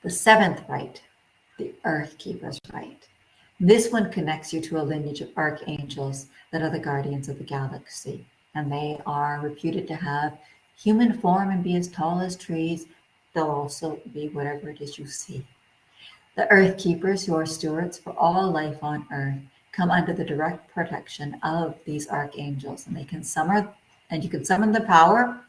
The seventh rite, the Earthkeepers rite. This one connects you to a lineage of archangels that are the guardians of the galaxy. And they are reputed to have human form and be as tall as trees. They'll also be whatever it is you see. The Earthkeepers, who are stewards for all life on Earth, come under the direct protection of these archangels, and they can summon, and you can summon the power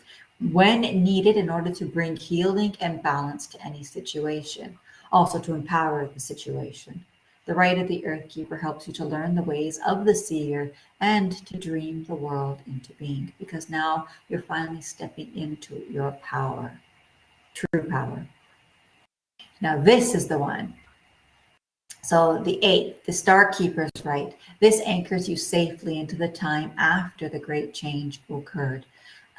when needed in order to bring healing and balance to any situation, also to empower the situation. The rite of the Earthkeeper helps you to learn the ways of the seer and to dream the world into being, because now you're finally stepping into your power, true power. Now this is the one. So the eighth, the Star Keeper's rite. This anchors you safely into the time after the great change occurred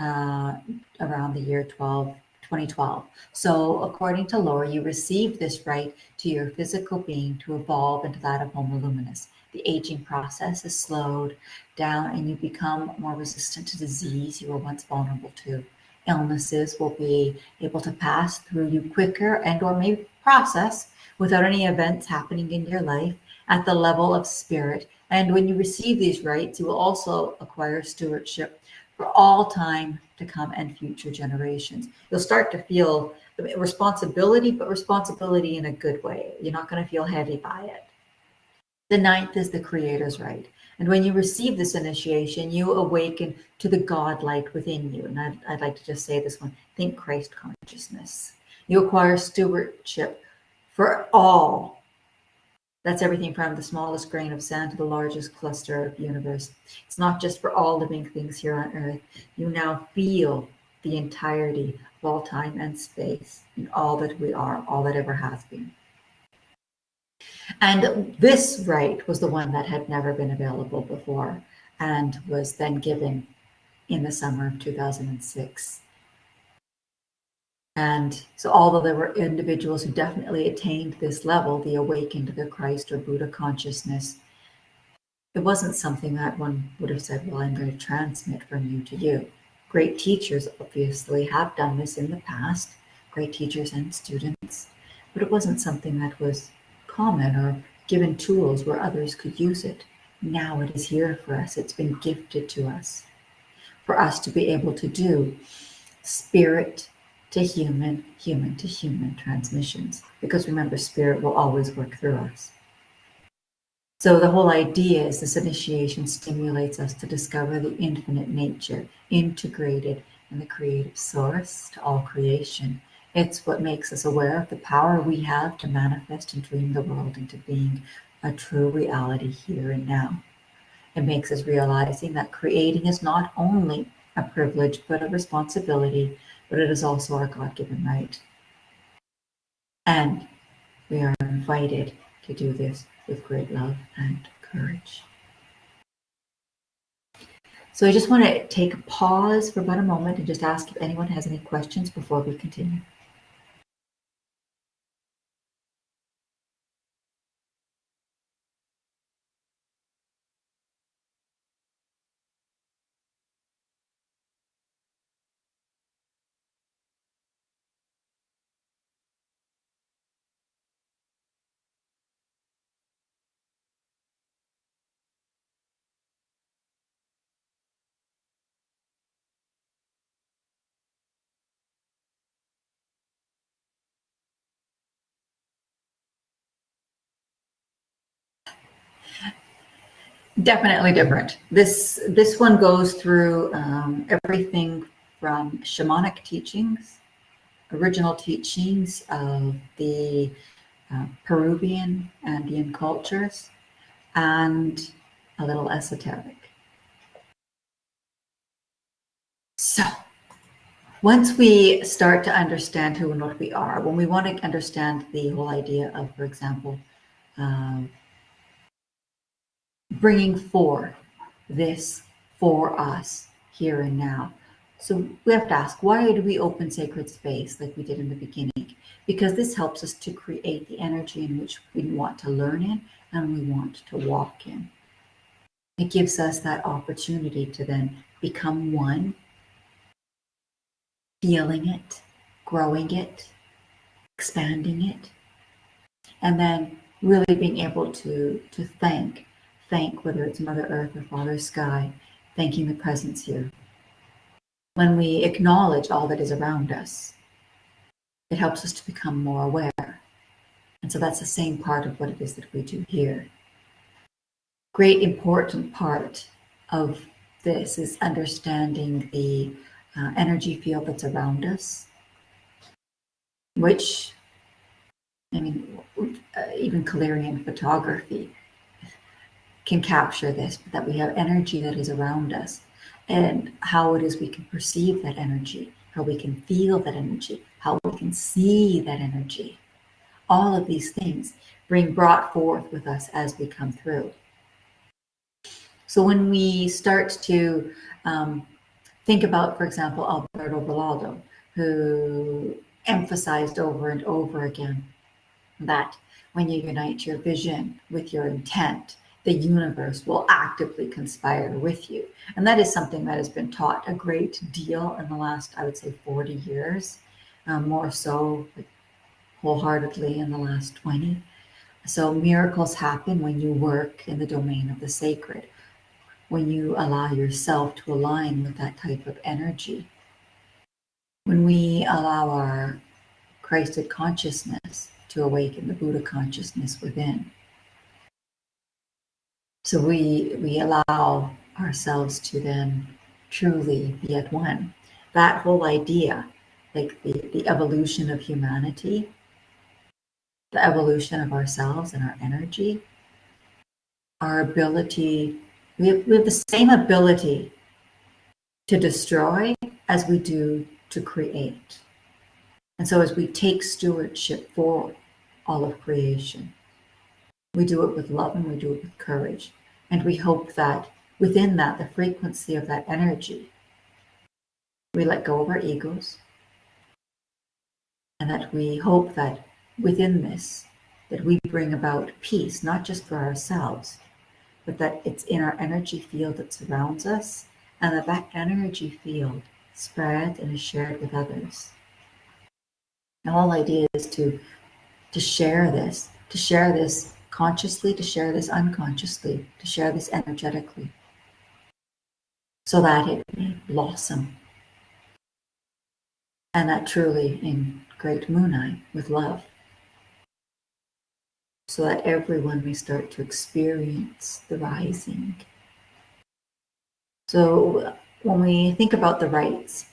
around the year 2012. So according to lore, you receive this rite to your physical being to evolve into that of Homo Luminous. The aging process is slowed down and you become more resistant to disease you were once vulnerable to. Illnesses will be able to pass through you quicker and or maybe process without any events happening in your life at the level of spirit. And when you receive these rites, you will also acquire stewardship for all time to come and future generations. You'll start to feel responsibility, but responsibility in a good way. You're not going to feel heavy by it. The ninth is the Creator's rite. And when you receive this initiation, you awaken to the God light within you. And I'd like to just say this one, think Christ consciousness. You acquire stewardship for all. That's everything from the smallest grain of sand to the largest cluster of universe. It's not just for all living things here on Earth. You now feel the entirety of all time and space and all that we are, all that ever has been. And this rite was the one that had never been available before and was then given in the summer of 2006. And so although there were individuals who definitely attained this level, the awakened to the Christ or Buddha consciousness, it wasn't something that one would have said, well, I'm going to transmit from you to you. Great teachers obviously have done this in the past, great teachers and students, but it wasn't something that was common or given tools where others could use it. Now it is here for us. It's been gifted to us for us to be able to do spirit to human, human to human transmissions. Because remember, spirit will always work through us. So the whole idea is this initiation stimulates us to discover the infinite nature integrated in the creative source to all creation. It's what makes us aware of the power we have to manifest and dream the world into being a true reality here and now. It makes us realizing that creating is not only a privilege, but a responsibility, but it is also our God-given right. And we are invited to do this with great love and courage. So I just want to take a pause for about a moment and just ask if anyone has any questions before we continue. Definitely different. This one goes through everything from shamanic teachings, original teachings of the Peruvian Andean cultures, and a little esoteric. So once we start to understand who and what we are, when we want to understand the whole idea of, for example, bringing forth this for us here and now. So we have to ask, why do we open sacred space like we did in the beginning? Because this helps us to create the energy in which we want to learn in and we want to walk in. It gives us that opportunity to then become one, feeling it, growing it, expanding it, and then really being able to thank whether it's Mother Earth or Father Sky, thanking the presence here. When we acknowledge all that is around us, it helps us to become more aware. And so that's the same part of what it is that we do here. Great important part of this is understanding the energy field that's around us, which, I mean, even Calerian photography can capture this, but that we have energy that is around us and how it is we can perceive that energy, how we can feel that energy, how we can see that energy. All of these things brought forth with us as we come through. So when we start to think about, for example, Alberto Villoldo, who emphasized over and over again that when you unite your vision with your intent, the universe will actively conspire with you. And that is something that has been taught a great deal in the last, I would say, 40 years, more so wholeheartedly in the last 20. So miracles happen when you work in the domain of the sacred, when you allow yourself to align with that type of energy. When we allow our Christed consciousness to awaken, the Buddha consciousness within. So we allow ourselves to then truly be at one. That whole idea, like the evolution of humanity, the evolution of ourselves and our energy, our ability, we have the same ability to destroy as we do to create. And so as we take stewardship for all of creation, we do it with love and we do it with courage. And we hope that within that, the frequency of that energy, we let go of our egos. And that we hope that within this, that we bring about peace, not just for ourselves, but that it's in our energy field that surrounds us, and that that energy field spreads and is shared with others. The whole idea is to share this consciously, to share this unconsciously, to share this energetically, so that it may blossom. And that truly in great Munay with love, so that everyone may start to experience the rising. So when we think about the rites,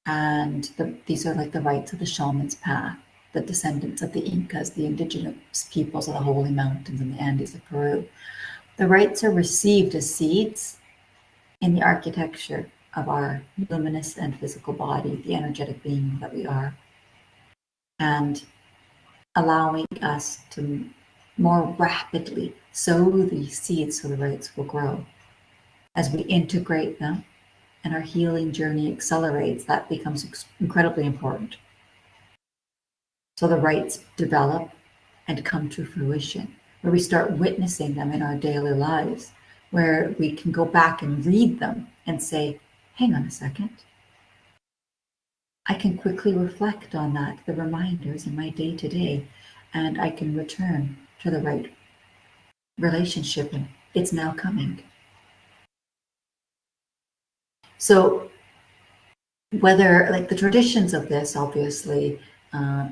and these are like the rites of the shaman's path, the descendants of the Incas, the indigenous peoples of the Holy Mountains and the Andes of Peru. The rites are received as seeds in the architecture of our luminous and physical body, the energetic being that we are, and allowing us to more rapidly sow these seeds so the rites will grow. As we integrate them and our healing journey accelerates, that becomes incredibly important. So the rites develop and come to fruition, where we start witnessing them in our daily lives, where we can go back and read them and say, hang on a second. I can quickly reflect on that, the reminders in my day-to-day, and I can return to the right relationship, and it's now coming. So whether, like the traditions of this, obviously,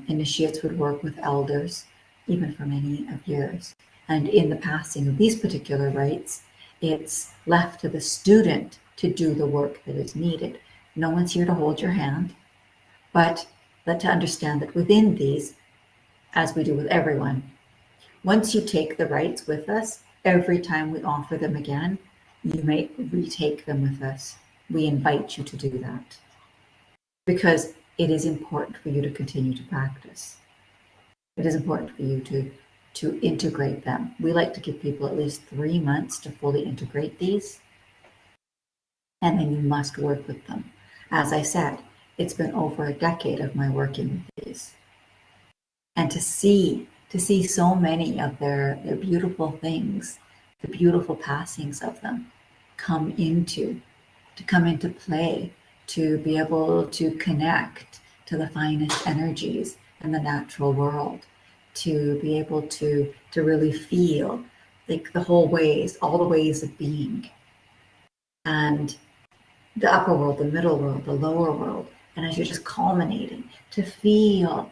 initiates would work with elders, even for many of years. And in the passing of these particular rites, it's left to the student to do the work that is needed. No one's here to hold your hand, but to understand that within these, as we do with everyone, once you take the rites with us, every time we offer them again, you may retake them with us. We invite you to do that because it is important for you to continue to practice. It is important for you to integrate them. We like to give people at least 3 months to fully integrate these, and then you must work with them. As I said, it's been over a decade of my working with these. And to see so many of their beautiful things, the beautiful passings of them come into play, to be able to connect to the finest energies in the natural world, to be able to really feel like the whole ways, all the ways of being, and the upper world, the middle world, the lower world. And as you're just culminating, to feel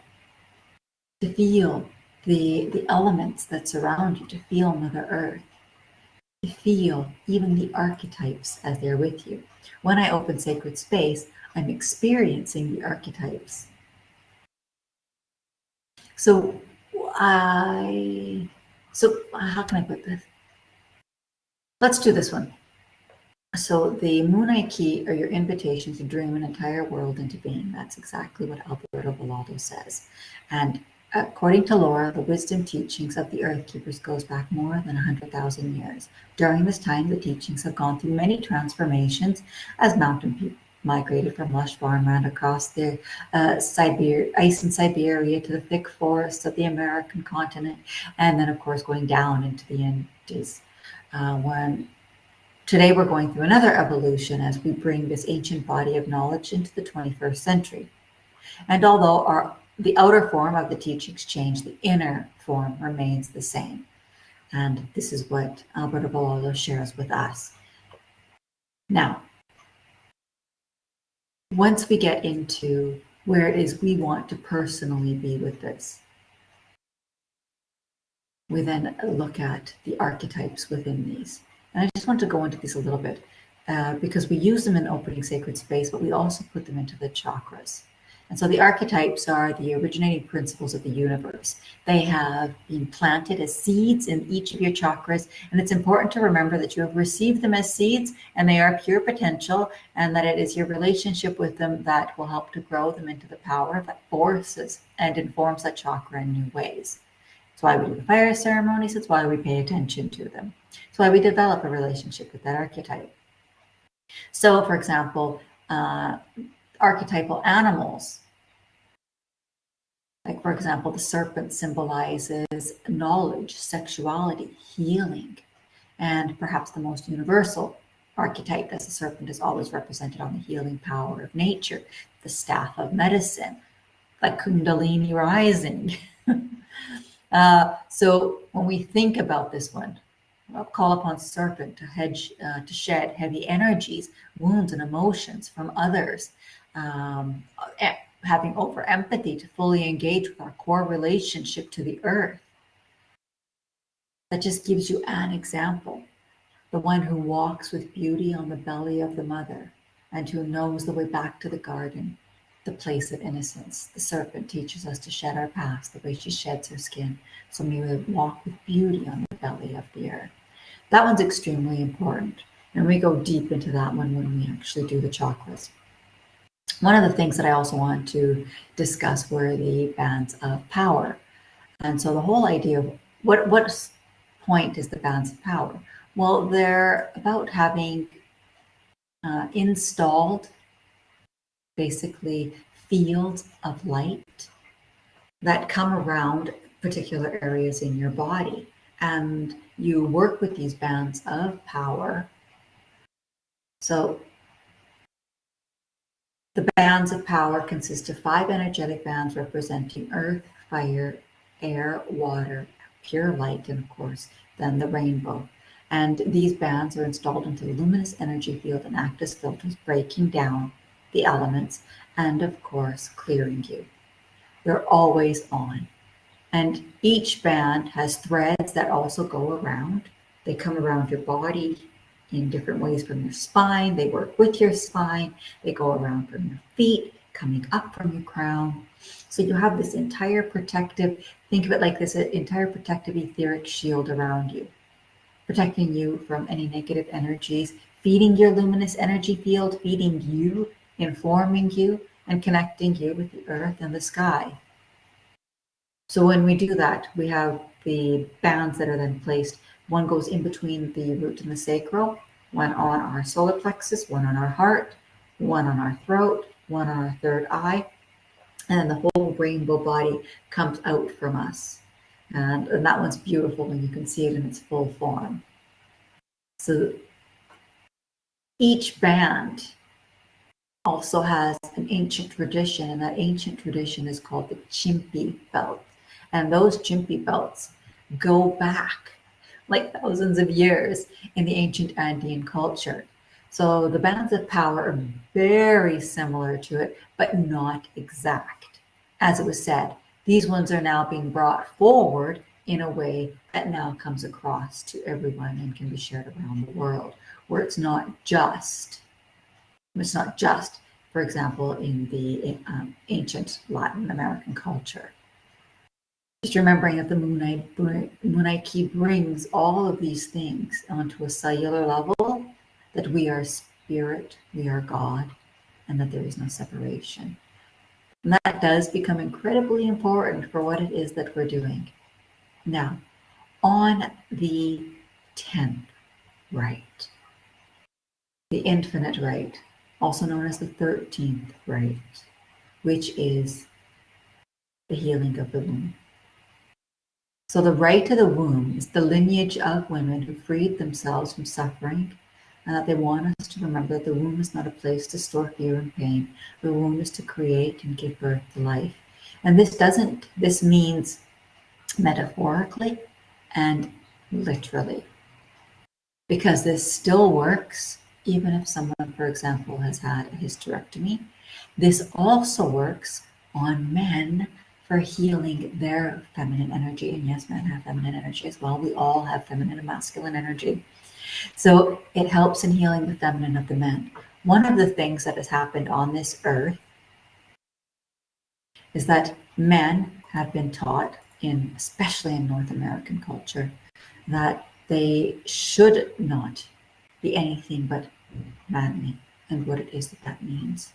the elements that surround you, to feel Mother Earth, to feel even the archetypes as they're with you. When I open sacred space, I'm experiencing the archetypes. So how can I put this? Let's do this one. So the Munay-Ki are your invitation to dream an entire world into being. That's exactly what Alberto Villoldo says. And according to Laura, the wisdom teachings of the Earthkeepers goes back more than 100,000 years. During this time, the teachings have gone through many transformations as mountain people migrated from lush farmland across the ice in Siberia to the thick forests of the American continent, and then, of course, going down into the Andes. Today, we're going through another evolution as we bring this ancient body of knowledge into the 21st century. And although the outer form of the teachings change, the inner form remains the same. And this is what Alberto Villoldo shares with us. Now, once we get into where it is we want to personally be with this, we then look at the archetypes within these. And I just want to go into these a little bit because we use them in opening sacred space, but we also put them into the chakras. And so the archetypes are the originating principles of the universe. They have been planted as seeds in each of your chakras. And it's important to remember that you have received them as seeds and they are pure potential, and that it is your relationship with them that will help to grow them into the power that forces and informs that chakra in new ways. That's why we do the fire ceremonies. That's why we pay attention to them. That's why we develop a relationship with that archetype. So, for example, archetypal animals, like, for example, the serpent symbolizes knowledge, sexuality, healing, and perhaps the most universal archetype, as the serpent is always represented on the healing power of nature, the staff of medicine, like Kundalini rising. So when we think about this one, I'll call upon serpent to shed heavy energies, wounds, and emotions from others, having over empathy to fully engage with our core relationship to the earth. That just gives you an example. The one who walks with beauty on the belly of the mother and who knows the way back to the garden, the place of innocence. The serpent teaches us to shed our past the way she sheds her skin. So may we walk with beauty on the belly of the earth. That one's extremely important. And we go deep into that one when we actually do the chakras. One of the things that I also want to discuss were the bands of power. And so the whole idea of what point is the bands of power? Well, they're about having installed basically fields of light that come around particular areas in your body. And you work with these bands of power. So the bands of power consist of 5 energetic bands representing earth, fire, air, water, pure light, and of course, then the rainbow. And these bands are installed into the luminous energy field and act as filters, breaking down the elements and, of course, clearing you. They're always on. And each band has threads that also go around. They come around your body in different ways from your spine. They work with your spine. They go around from your feet, coming up from your crown. So you have this entire protective, think of it like this, entire protective etheric shield around you. protecting you from any negative energies, feeding your luminous energy field, feeding you, informing you, and connecting you with the earth and the sky. So when we do that, we have the bands that are then placed. One goes in between the root and the sacral, one on our solar plexus, one on our heart, one on our throat, one on our third eye, and then the whole rainbow body comes out from us. And that one's beautiful when you can see it in its full form. So each band also has an ancient tradition, and that ancient tradition is called the Chimpi belt. And those Chimpi belts go back like thousands of years in the ancient Andean culture. So the bands of power are very similar to it, but not exact. As it was said, these ones are now being brought forward in a way that now comes across to everyone and can be shared around the world, where it's not just, for example, in the ancient Latin American culture. Just remembering that the Munay-Ki brings all of these things onto a cellular level, that we are spirit, we are God, and that there is no separation. And that does become incredibly important for what it is that we're doing. Now, on the 10th rite, the infinite rite, also known as the 13th rite, which is the healing of the womb. So the rite to the womb is the lineage of women who freed themselves from suffering, and that they want us to remember that the womb is not a place to store fear and pain. The womb is to create and give birth to life. And this means metaphorically and literally, because this still works even if someone, for example, has had a hysterectomy. This also works on men for healing their feminine energy. And yes, men have feminine energy as well. We all have feminine and masculine energy. So it helps in healing the feminine of the men. One of the things that has happened on this earth is that men have been taught, especially in North American culture, that they should not be anything but manly, and what it is that means.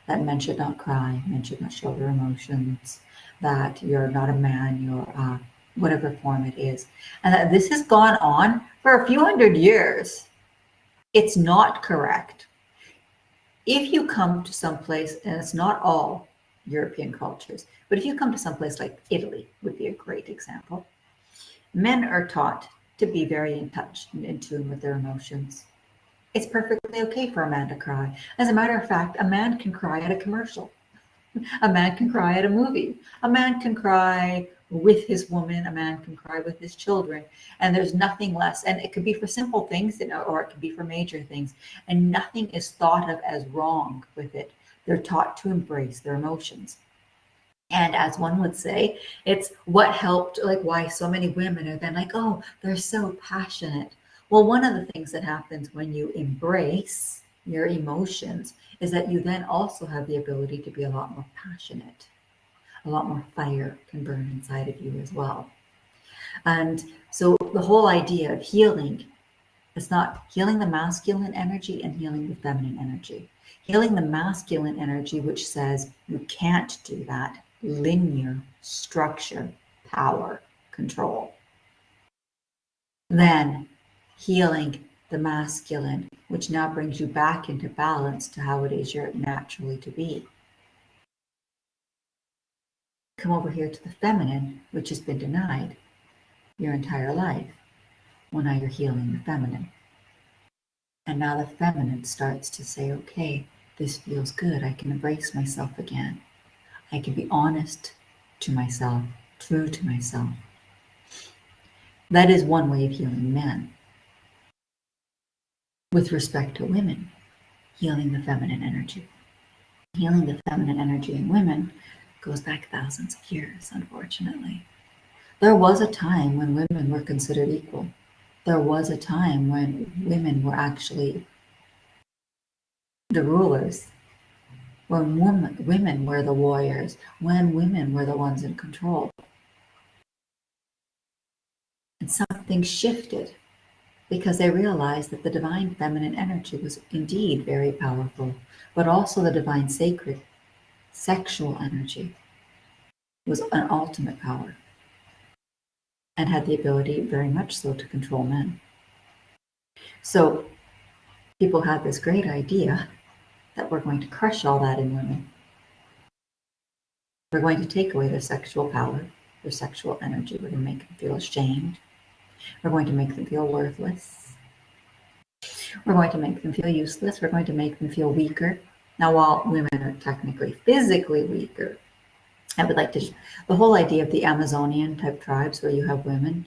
That men should not cry, men should not show their emotions, that you're not a man, you're whatever form it is. And that this has gone on for a few hundred years. It's not correct. If you come to some place, and it's not all European cultures, but if you come to some place like Italy, would be a great example, men are taught to be very in touch and in tune with their emotions. It's perfectly okay for a man to cry. As a matter of fact, a man can cry at a commercial. A man can cry at a movie. A man can cry with his woman. A man can cry with his children. And there's nothing less. And it could be for simple things, or it could be for major things. And nothing is thought of as wrong with it. They're taught to embrace their emotions. And as one would say, it's what helped, like why so many women are then like, oh, they're so passionate. Well, one of the things that happens when you embrace your emotions is that you then also have the ability to be a lot more passionate. A lot more fire can burn inside of you as well. And so the whole idea of healing is not healing the masculine energy and healing the feminine energy. Healing the masculine energy, which says you can't do that, linear structure, power, control. Then healing the masculine, which now brings you back into balance to how it is you're naturally to be. Come over here to the feminine, which has been denied your entire life. Well, now you're healing the feminine. And now the feminine starts to say, okay, this feels good. I can embrace myself again. I can be honest to myself, true to myself. That is one way of healing men. With respect to women, healing the feminine energy. Healing the feminine energy in women goes back thousands of years, unfortunately. There was a time when women were considered equal. There was a time when women were actually the rulers, when women were the warriors, when women were the ones in control. And something shifted. because they realized that the divine feminine energy was indeed very powerful, but also the divine sacred sexual energy was an ultimate power and had the ability, very much so, to control men. So people had this great idea that we're going to crush all that in women. We're going to take away their sexual power, their sexual energy. We're going to make them feel ashamed. We're going to make them feel worthless. We're going to make them feel useless. We're going to make them feel weaker. Now, while women are technically physically weaker, I would like to, the whole idea of the Amazonian type tribes where you have women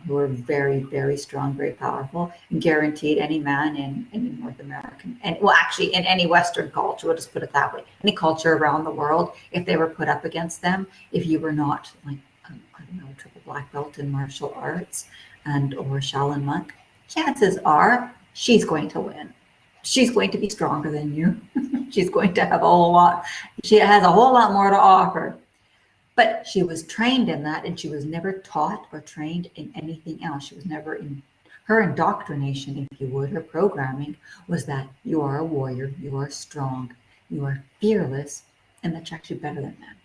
who are very, very strong, very powerful, and guaranteed any man in any North American, and well, actually in any Western culture, we'll just put it that way, any culture around the world, if they were put up against them, if you were not like, I don't know, triple black belt in martial arts and or Shaolin monk, chances are she's going to win. She's going to be stronger than you. She's going to have a whole lot. She has a whole lot more to offer. But she was trained in that, and she was never taught or trained in anything else. She was never in her indoctrination, if you would, her programming was that you are a warrior, you are strong, you are fearless, and that you're actually better than men.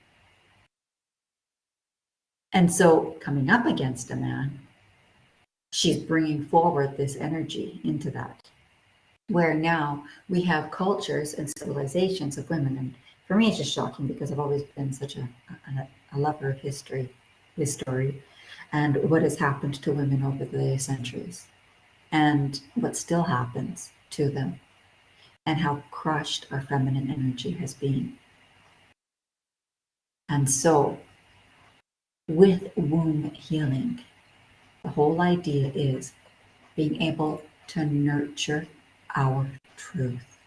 And so coming up against a man, she's bringing forward this energy into that, where now we have cultures and civilizations of women. And for me, it's just shocking because I've always been such a lover of history, and what has happened to women over the centuries, and what still happens to them, and how crushed our feminine energy has been. And so, with womb healing, the whole idea is being able to nurture our truth.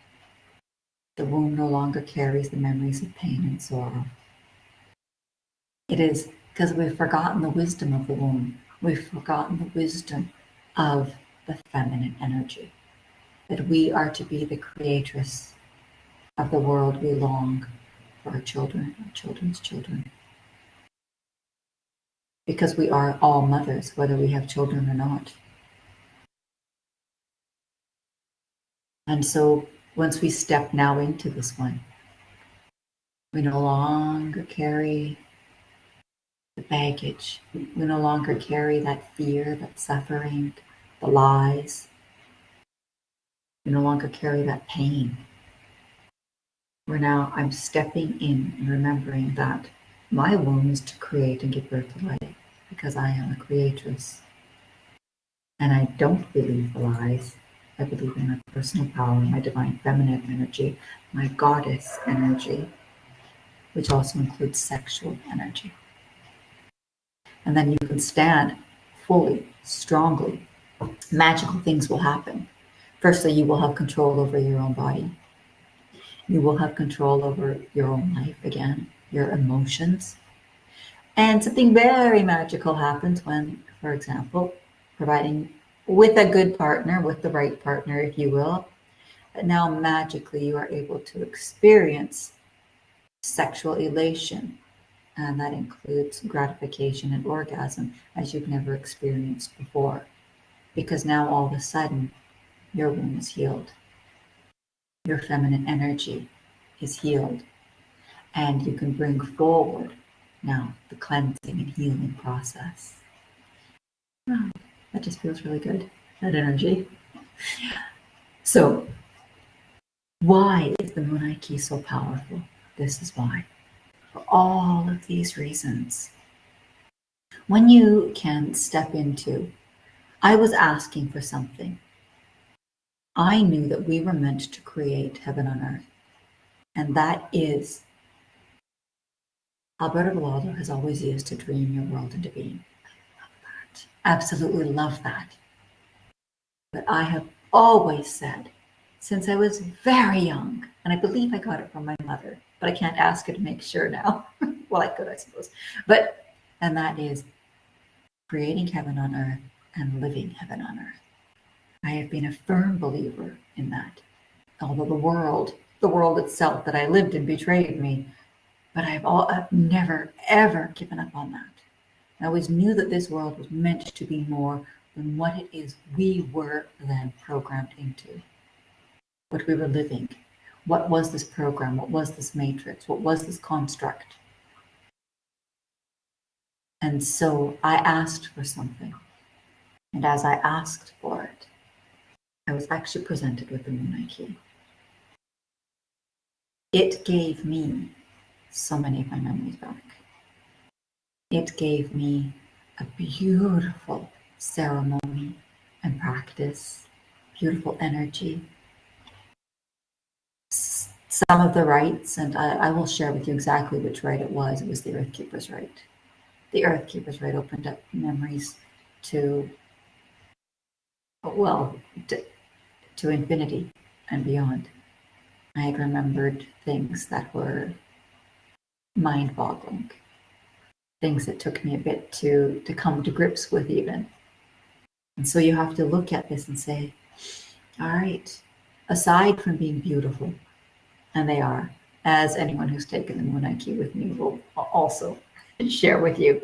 The womb no longer carries the memories of pain and sorrow. It is because we've forgotten the wisdom of the womb. We've forgotten the wisdom of the feminine energy. That we are to be the creatress of the world we long for our children, our children's children. Because we are all mothers, whether we have children or not. And so once we step now into this one, we no longer carry the baggage. We no longer carry that fear, that suffering, the lies. We no longer carry that pain. I'm stepping in and remembering that my womb is to create and give birth to life because I am a creatress. And I don't believe the lies. I believe in my personal power, my divine feminine energy, my goddess energy, which also includes sexual energy. And then you can stand fully, strongly. Magical things will happen. Firstly, you will have control over your own body. You will have control over your own life again, your emotions. And something very magical happens when, for example, providing with a good partner, with the right partner, if you will, that now magically you are able to experience sexual elation. And that includes gratification and orgasm as you've never experienced before. Because now all of a sudden, your womb is healed. Your feminine energy is healed. And you can bring forward now the cleansing and healing process. Wow, that just feels really good, that energy. So, why is the Munay-Ki so powerful? This is why. For all of these reasons. When you can step into, I was asking for something. I knew that we were meant to create heaven on earth. And that is, Alberto Villoldo has always used to dream your world into being. I love that. Absolutely love that. But I have always said, since I was very young, and I believe I got it from my mother, but I can't ask her to make sure now. Well, I could, I suppose. And that is creating heaven on earth and living heaven on earth. I have been a firm believer in that. Although the world itself that I lived in betrayed me, but I've never, ever given up on that. I always knew that this world was meant to be more than what it is we were then programmed into, what we were living. What was this program? What was this matrix? What was this construct? And so I asked for something. And as I asked for it, I was actually presented with the Munay-Ki. It gave me so many of my memories back. It gave me a beautiful ceremony and practice, beautiful energy. Some of the rites, and I will share with you exactly which rite it was. It was the Earthkeepers rite. The Earthkeepers rite opened up memories to, well, to infinity and beyond. I had remembered things that were mind-boggling, things that took me a bit to come to grips with even. And so you have to look at this and say, all right, aside from being beautiful, and they are, as anyone who's taken the Munay-Ki with me will also share with you,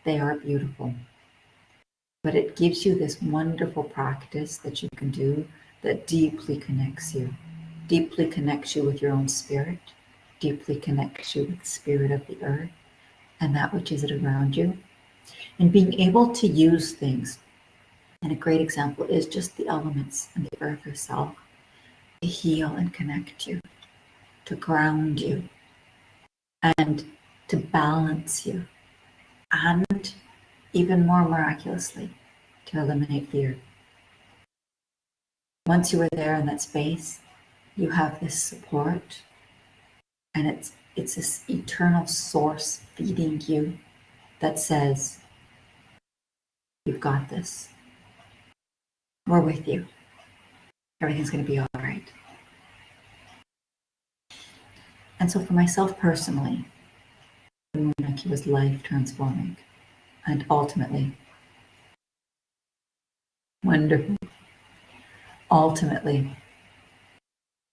they are beautiful. But it gives you this wonderful practice that you can do that deeply connects you with your own spirit, deeply connects you with the spirit of the earth and that which is around you. And being able to use things, and a great example is just the elements and the earth herself, to heal and connect you, to ground you, and to balance you, and even more miraculously, to eliminate fear. Once you are there in that space, you have this support, and it's this eternal source feeding you that says, you've got this. We're with you. Everything's going to be all right. And so for myself personally, the Munay-Ki was life transforming and ultimately wonderful. Ultimately,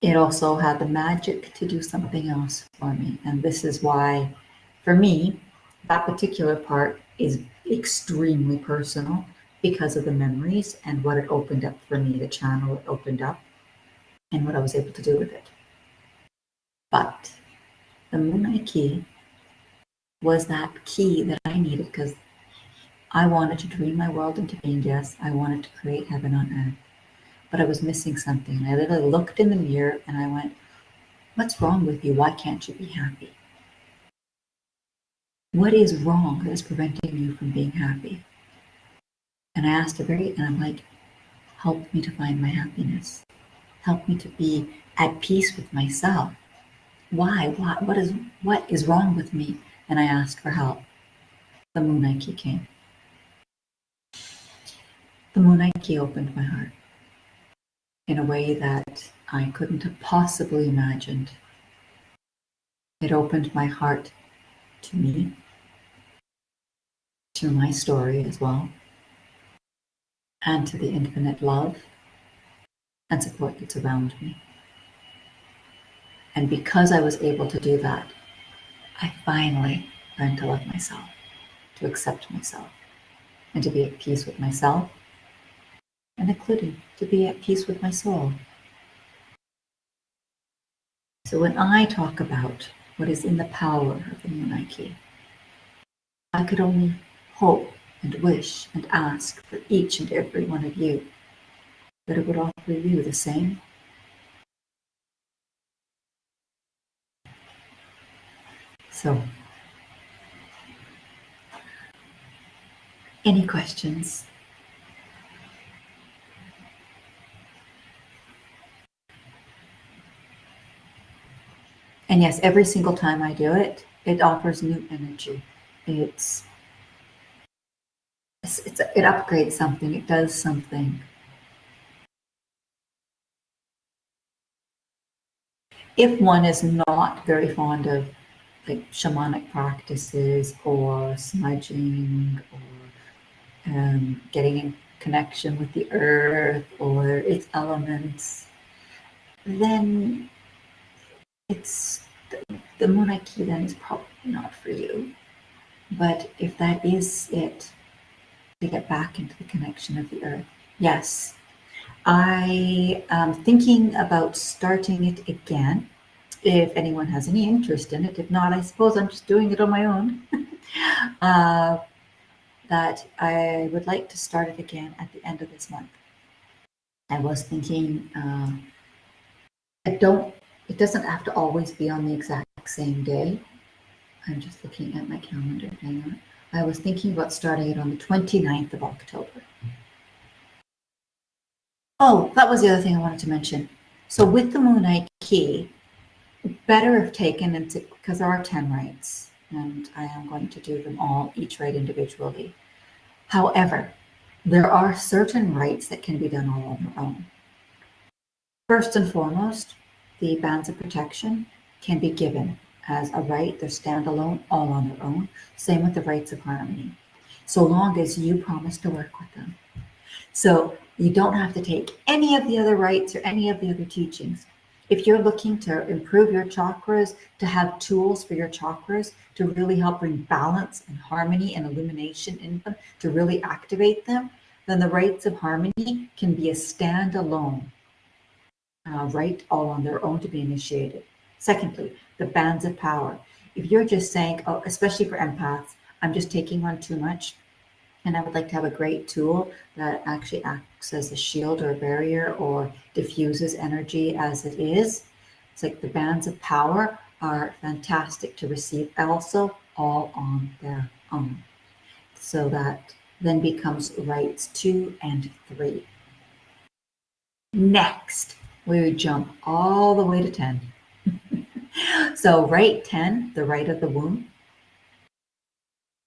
it also had the magic to do something else for me. And this is why, for me, that particular part is extremely personal because of the memories and what it opened up for me, the channel it opened up, and what I was able to do with it. But the Munay-Ki was that key that I needed because I wanted to dream my world into being, yes, I wanted to create heaven on earth, but I was missing something. And I literally looked in the mirror and I went, what's wrong with you? Why can't you be happy? What is wrong that is preventing you from being happy? And I asked and I'm like, help me to find my happiness. Help me to be at peace with myself. Why? What is wrong with me? And I asked for help. The Munay-Ki came. The Munay-Ki opened my heart in a way that I couldn't have possibly imagined. It opened my heart to me, to my story as well, and to the infinite love and support that's around me. And because I was able to do that, I finally learned to love myself, to accept myself, and to be at peace with myself, and including to be at peace with my soul. So when I talk about what is in the power of the Munay-Ki, I could only hope and wish and ask for each and every one of you that it would offer you the same. So, any questions? And yes, every single time I do it, it offers new energy. It upgrades something, it does something. If one is not very fond of like shamanic practices or smudging or getting in connection with the earth or its elements, then the Munay-Ki then is probably not for you. But if that is it, to get back into the connection of the earth. Yes, I am thinking about starting it again. If anyone has any interest in it, if not, I suppose I'm just doing it on my own. That I would like to start it again at the end of this month. I was thinking, it doesn't have to always be on the exact same day. I'm just looking at my calendar. Hang on. I was thinking about starting it on the 29th of October. Oh, that was the other thing I wanted to mention. So with the Munay-Ki, better if taken into, because there are 10 rites, and I am going to do them all, each rite individually. However, there are certain rites that can be done all on their own. First and foremost, the bands of protection can be given as a rite. They're standalone, all on their own. Same with the rites of harmony, so long as you promise to work with them. So you don't have to take any of the other rites or any of the other teachings. If you're looking to improve your chakras, to have tools for your chakras, to really help bring balance and harmony and illumination in them, to really activate them, then the rites of harmony can be a standalone rite all on their own to be initiated. Secondly, the bands of power. If you're just saying, oh, especially for empaths, I'm just taking on too much, and I would like to have a great tool that actually acts as a shield or a barrier or diffuses energy as it is. It's like the bands of power are fantastic to receive also all on their own. So that then becomes rites 2 and 3. Next, we would jump all the way to 10. So rite 10, the rite of the womb,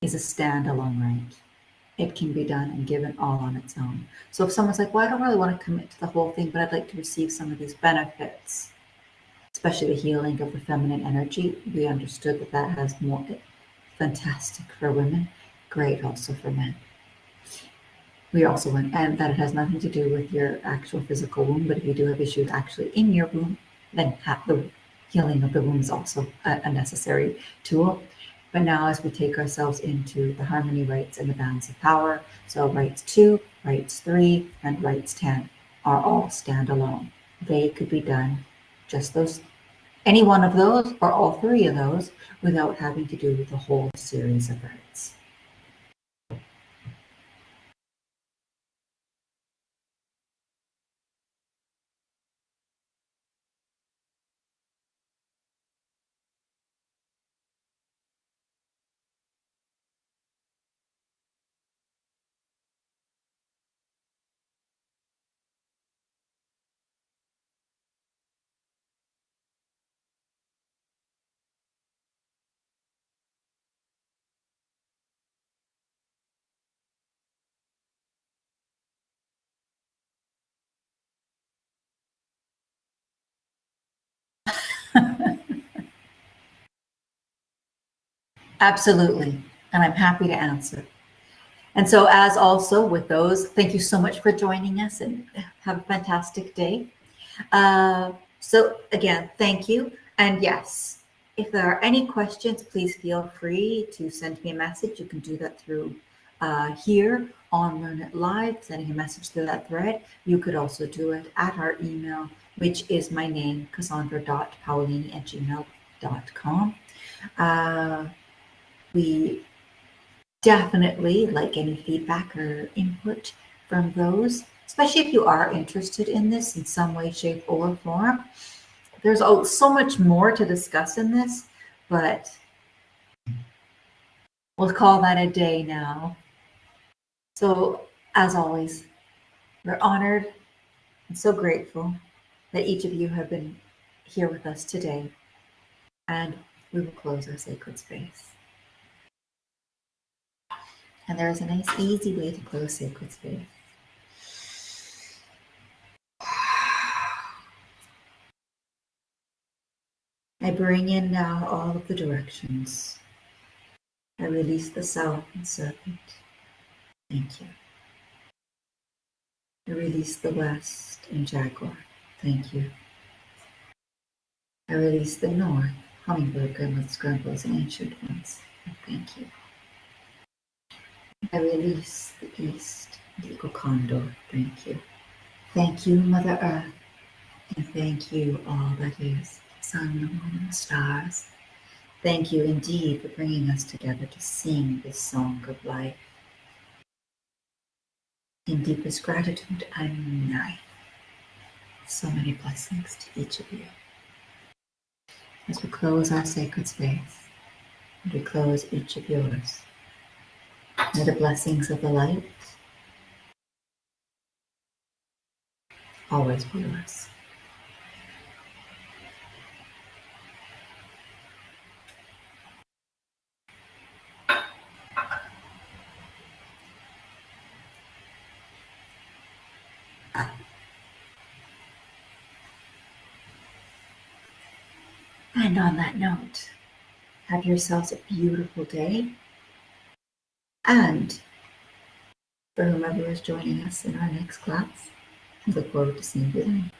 is a standalone rite. It can be done and given all on its own. So if someone's like, well, I don't really want to commit to the whole thing, but I'd like to receive some of these benefits, especially the healing of the feminine energy, we understood that that has more, fantastic for women, great also for men. We also went, and that it has nothing to do with your actual physical womb, but if you do have issues actually in your womb, then the healing of the womb is also a necessary tool. But now as we take ourselves into the harmony rites and the bands of power, so rites 2, rites 3, and rites 10 are all standalone. They could be done just those, any one of those or all 3 of those without having to do with the whole series of rites. Absolutely, and I'm happy to answer. And so as also with those, thank you so much for joining us and have a fantastic day. So again, thank you. And yes, if there are any questions, please feel free to send me a message. You can do that through here on Learn It Live, sending a message through that thread. You could also do it at our email, which is my name, cassandra.paolini@gmail.com. We definitely like any feedback or input from those, especially if you are interested in this in some way, shape, or form. There's so much more to discuss in this, but we'll call that a day now. So, as always, we're honored and so grateful that each of you have been here with us today, and we will close our sacred space. And there is a nice, easy way to close sacred space. I bring in now all of the directions. I release the south and serpent. Thank you. I release the west and jaguar. Thank you. I release the north, hummingbird, gremlins, grumbles, and ancient ones. Thank you. I release the East, and Eagle Condor. Thank you. Thank you, Mother Earth. And thank you, all that is, sun, the moon, and the stars. Thank you indeed for bringing us together to sing this song of life. In deepest gratitude and night. So many blessings to each of you. As we close our sacred space, and we close each of yours, may the blessings of the light always be yours. And on that note, have yourselves a beautiful day. And for whomever is joining us in our next class, I look forward to seeing you then.